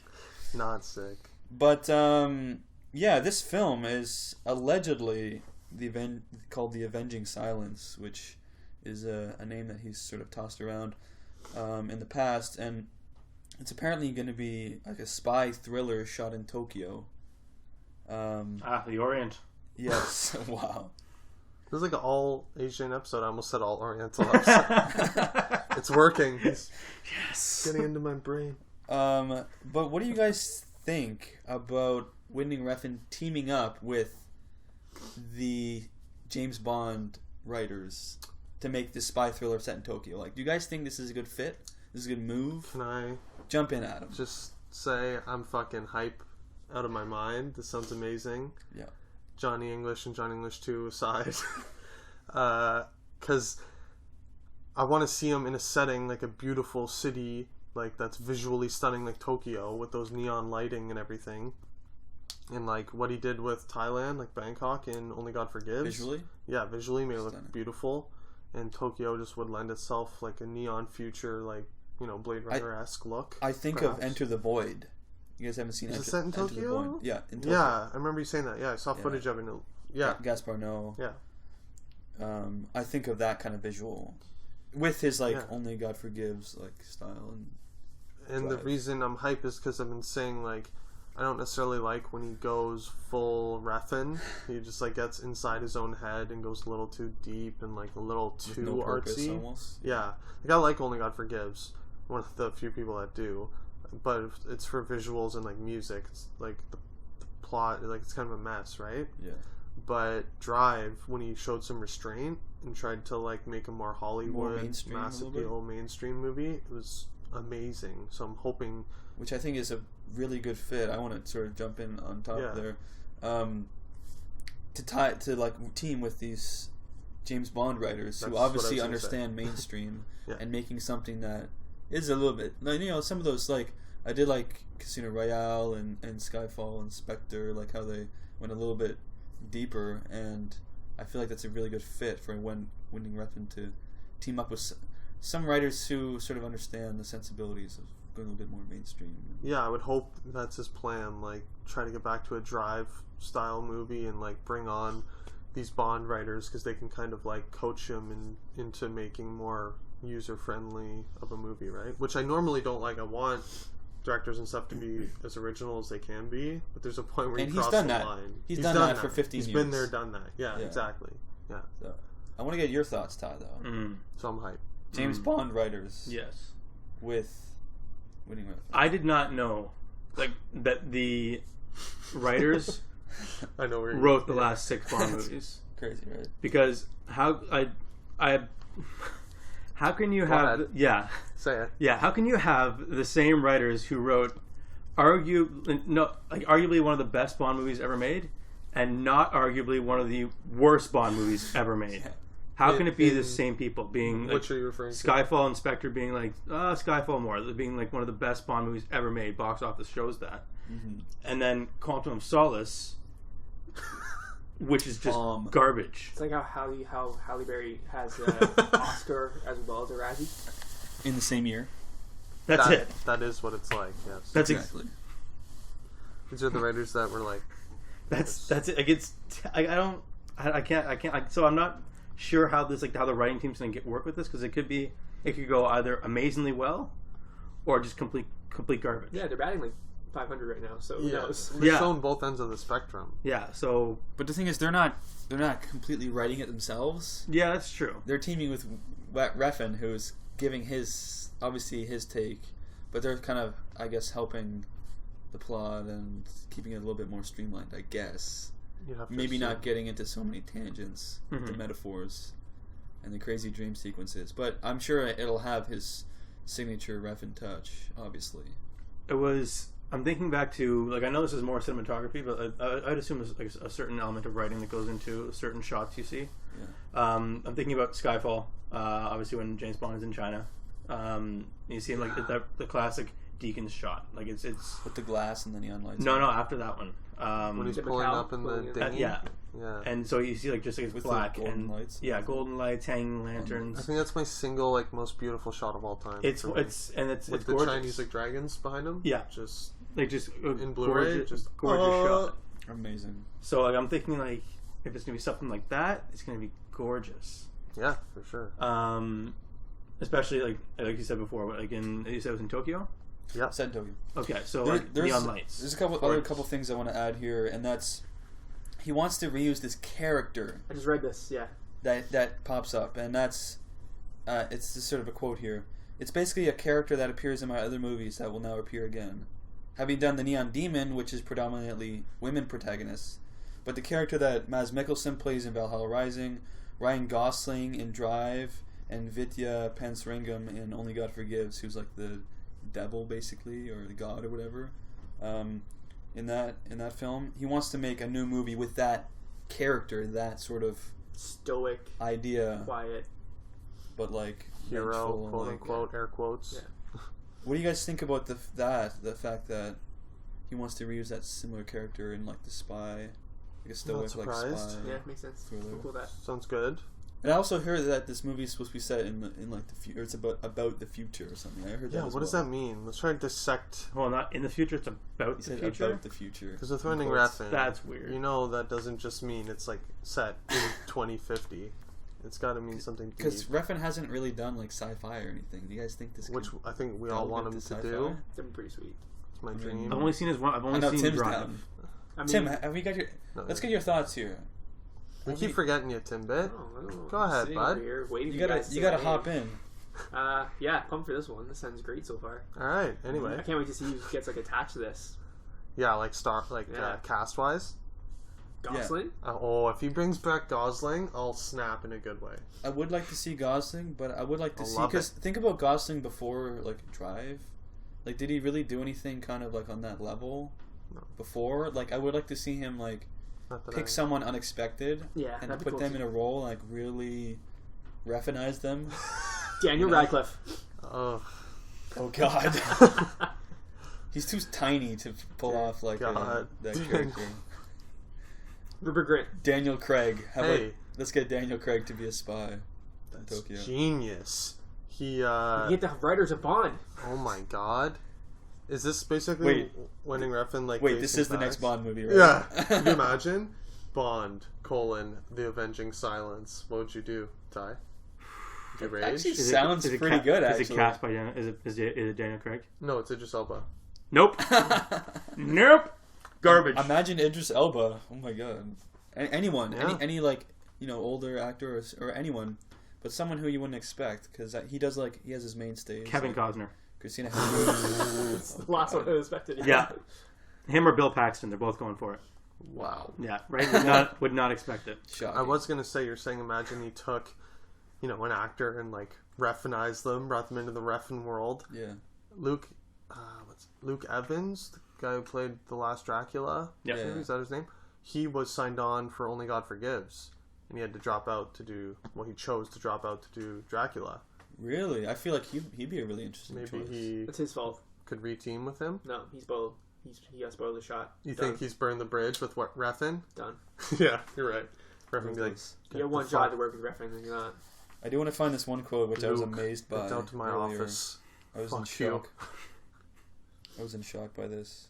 Not sick. But yeah, this film is allegedly called The Avenging Silence, which is a name that he's sort of tossed around in the past, and it's apparently going to be like a spy thriller shot in Tokyo. The Orient. Yes. Wow. It was like an all Asian episode. I almost said all Oriental episode. It's working. It's getting into my brain. But what do you guys think about Winding Refn teaming up with the James Bond writers to make this spy thriller set in Tokyo? Like, do you guys think this is a good fit? This is a good move? Can I Jump in, Adam. just say I'm fucking hype out of my mind? This sounds amazing. Yeah. Johnny English and Johnny English 2 aside. Because I want to see him in a setting like a beautiful city, like that's visually stunning, like Tokyo, with those neon lighting and everything. And like what he did with Thailand, like Bangkok in Only God Forgives. Visually? Yeah, visually made it Stunning. look beautiful. And Tokyo just would lend itself like a neon future, like, you know, Blade Runner-esque look. I think perhaps. of Enter the Void. You guys haven't seen Is it Enter, set in Enter the Tokyo? Void? Yeah, in Tokyo. Yeah, I remember you saying that. Yeah, I saw footage of it. Yeah. Gaspar Noé. Yeah. I think of that kind of visual with his like Yeah. Only God Forgives like style And the drive. reason I'm hype is because I've been saying, like, I don't necessarily like when he goes full Refn. He just, like, gets inside his own head and goes a little too deep and, like, a little with too no purpose artsy. almost. Yeah. Like, I like Only God Forgives. One of the few people that do. But it's for visuals and, like, music. It's, like, the plot, like, it's kind of a mess, right? Yeah. But Drive, when he showed some restraint and tried to, like, make a more Hollywood, mainstream, mass a little bit. appeal mainstream movie, it was amazing. So I'm hoping... Which I think is a really good fit. I want to sort of jump in on top there, to team with these James Bond writers who That's what I obviously was gonna understand mainstream Yeah. and making something that is a little bit like, you know, some of those, like I did like Casino Royale and Skyfall and Spectre, like how they went a little bit deeper, and I feel like that's a really good fit for Winding Refn to team up with some writers who sort of understand the sensibilities of going a little bit more mainstream. Yeah, I would hope that's his plan. Like, try to get back to a Drive style movie and like bring on these Bond writers because they can kind of like coach him into making more user friendly of a movie, right? Which I normally don't like. I want directors and stuff to be as original as they can be, but there's a point where And you he's cross done the that. line. He's done that for 15 He's years. been there, done that. Yeah, Yeah. exactly. Yeah. So, I want to get your thoughts, Ty, though. So I'm hyped. James Bond writers Yes. with Winding Refn. I did not know like that the writers I know where you're wrote the last 6 Bond movies. Crazy, right? Because how can you have ahead. Say it. how can you have the same writers who wrote arguably one of the best Bond movies ever made and not arguably one of the worst Bond movies ever made? How can it be the same people being like Which are you referring to? Skyfall and Spectre being like Skyfall more being like one of the best Bond movies ever made? Box office shows that. Mm-hmm. And then Quantum of Solace, which is just Bomb. garbage. It's like how Halle Berry has an Oscar as well as a Razzie. In the same year. That's it. That is what it's like, yes. That's Exactly. These are the writers that were like... That's it. Like I don't. I can't. So I'm not sure how how the writing team's going to work with this, because it could go either amazingly well or just complete garbage. Yeah, they're batting like 500 right now, so who knows? They're showing both ends of the spectrum. Yeah. So, But the thing is, they're not completely writing it themselves. yeah, that's true. They're teaming with Refn, who's giving obviously his take, but they're kind of, I guess, helping the plot and keeping it a little bit more streamlined, I guess. Maybe not getting into so many tangents, the metaphors, and the crazy dream sequences. But I'm sure it'll have his signature Refn touch, obviously. I'm thinking back to, I know this is more cinematography, but I'd assume there's a certain element of writing that goes into certain shots you see. Yeah. I'm thinking about Skyfall, obviously when James Bond is in China. You see the classic Deacon's shot. It's with the glass and the neon lights. No, after that one. When he's pulling up in the dinghy. Yeah. And so you see it's with black golden and lights. Yeah, golden lights, hanging lanterns. I think that's my single most beautiful shot of all time. It's with the gorgeous. Chinese dragons behind him. Yeah, just in Blu-ray, just gorgeous shot. Amazing. So I'm thinking if it's gonna be something like that, it's gonna be gorgeous. Yeah, for sure. Especially like you said before, you said it was in Tokyo. Yeah, set in Tokyo. Okay, so there's neon lights. There's a couple things I want to add here, and that's he wants to reuse this character. I just read this. Yeah. That pops up, and that's it's just sort of a quote here. It's basically a character that appears in my other movies that will now appear again. Having done the Neon Demon, which is predominantly women protagonists, but the character that Mads Mikkelsen plays in Valhalla Rising, Ryan Gosling in Drive, and Vidya Pansaringam in Only God Forgives, who's like the devil basically, or the god or whatever, in that film, he wants to make a new movie with that character, that sort of stoic idea, quiet, but like hero, quote unquote, air quotes. Yeah. What do you guys think about the fact that he wants to reuse that similar character in The Spy, like a stoic spy? Yeah, makes sense. Cool that. Sounds good. And I also heard that this movie is supposed to be set in the future. It's about the future or something. I heard that. Yeah, what does that mean? Let's try to dissect. Well, not in the future. It's about the future. About the future. Because with Winding Refn, that's weird. That doesn't just mean it's set in 2050. It's got to mean something deep. Because Refn hasn't really done sci-fi or anything. Do you guys think this? Which I think we all want him to do. That'd be pretty sweet. It's my dream. I've only seen his one. I've only seen Tim's Drive. down. I mean, Tim, have we got your? Let's get your thoughts here. We keep forgetting you, Timbit. Go ahead, bud. You gotta hop in. Yeah, pumped for this one. This sounds great so far. All right. Anyway, I can't wait to see who gets attached to this. Yeah, cast wise. Gosling? Yeah. If he brings back Gosling, I'll snap in a good way. I would like to see Gosling, but I would like to see, because think about Gosling before Drive. Did he really do anything kind of on that level before? I would like to see him pick someone unexpected, and put cool them too. in a role, really Refnize them. Daniel Radcliffe. Oh God. He's too tiny to pull off that character. Rupert Grint. Daniel Craig. Let's get Daniel Craig to be a spy in Tokyo. Genius. He You get the writers of Bond. Oh my God. Is this basically Winding Refn Wait, this is the next Bond movie, right? Yeah. Can you imagine? Bond, The Avenging Silence. What would you do, Ty? Would you rage? Actually sounds pretty good, actually. Is it cast by is it Daniel Craig? No, it's Idris Elba. Nope. Nope. Garbage. Imagine Idris Elba. Oh my God. Anyone. Yeah. Any older actor or anyone. But someone who you wouldn't expect, because he has his mainstays. Kevin Costner. Christina It's the last one I expected. Yeah. Him or Bill Paxton, they're both going for it. Wow. Yeah, right? Would not expect it. Shocking. I was going to say, you're saying imagine he took, an actor and Refnized them, brought them into the Refn world. Yeah. Luke Evans, the guy who played the last Dracula. Yeah. Is that his name? He was signed on for Only God Forgives. And he had to drop out to do... Well, he chose to drop out to do Dracula. Really? I feel like he'd be a really interesting choice. It's his fault. Could reteam with him? No, he's spoiled. He got spoiled the shot. You think he's burned the bridge with Refn? Done. Yeah, you're right. Refn be like... You have one job to work with Refn, and you're not. I do want to find this one quote, which I was amazed by. Get down to my office. I was in shock. I was in shock by this.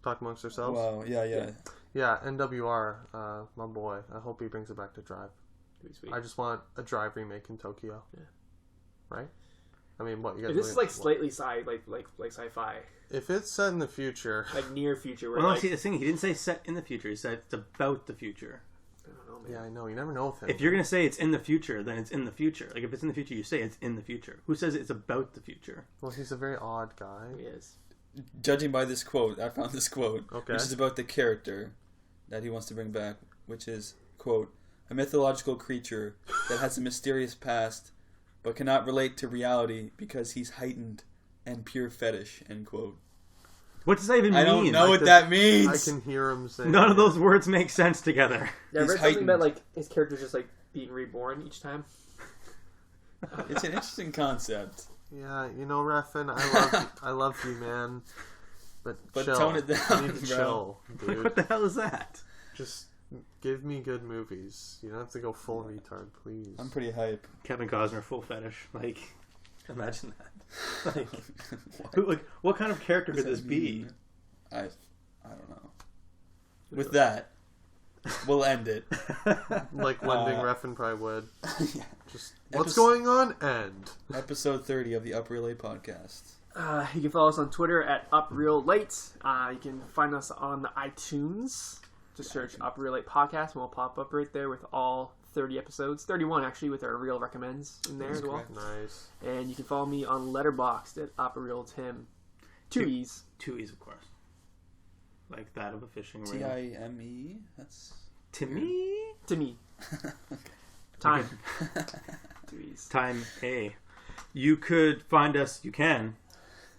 Talk amongst ourselves? Wow, yeah. Yeah, NWR, my boy. I hope he brings it back to Drive. Sweet. I just want a Drive remake in Tokyo. Yeah. Right? I mean, what you guys? If this is like slightly like sci-fi, if it's set in the future, like near future. Where Well, no, like, see, the thing, he didn't say set in the future. He said it's about the future. I don't know, man. yeah, I know. You never know with him. If you're going to say it's in the future, then it's in the future. Like, if it's in the future, you say it's in the future. Who says it's about the future? Well, he's a very odd guy. He is. Judging by this quote, I found this quote, Okay. which is about the character that he wants to bring back, which is, quote, a mythological creature that has a mysterious past but cannot relate to reality because he's heightened and pure fetish, end quote. What does that even mean? I don't know Like what the- that means. I can hear him saying None of those words make sense together. Yeah, I He's read something about heightened. like his character's just like being reborn each time. It's an interesting concept. Yeah, you know, Refn, I love you, man. But chill. tone it You down, need to bro. chill, Like, dude. what the hell is that? Just give me good movies. You don't have to go full retard, please. I'm pretty hype. Kevin Costner, full fetish. Like, imagine that. Like, who, like, what kind of character could this be? I don't know. With that, we'll end it. Like Winding Refn probably would. Yeah. Just what's Epis- going on? End. Episode 30 of the Up Relay podcast. You can follow us on Twitter at UpRealLate. You can find us on the iTunes. Just search Up Real Late Podcast, and we'll pop up right there with all 30 episodes. 31, actually, with our Real Recommends in there as well. correct. Nice. And you can follow me on Letterboxd at UpRealTim. 2 E's. 2 E's, of course. Like that of a fishing reel. T-I-M-E? That's... Timmy? To me. Okay. Time. 2 E's. Time A. You could find us, you can.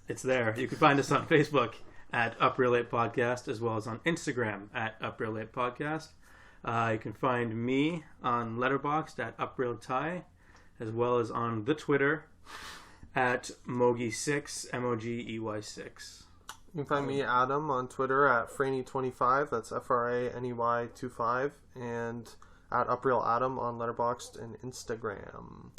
It's there. You can find us on Facebook at Up Real Late Podcast, as well as on Instagram at Up Real Late Podcast. You can find me on Letterboxd at Up Real Ty, as well as on the Twitter at Mogi6, MOGEY6. You can find me, Adam, on Twitter at Franey25. That's FRANEY25. And at UpRealAdam on Letterboxd and Instagram.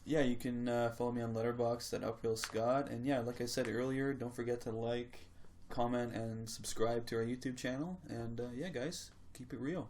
Yeah, you can follow me on Letterboxd at UpRealScott. And yeah, like I said earlier, don't forget to like, comment, and subscribe to our YouTube channel. And yeah, guys, keep it real.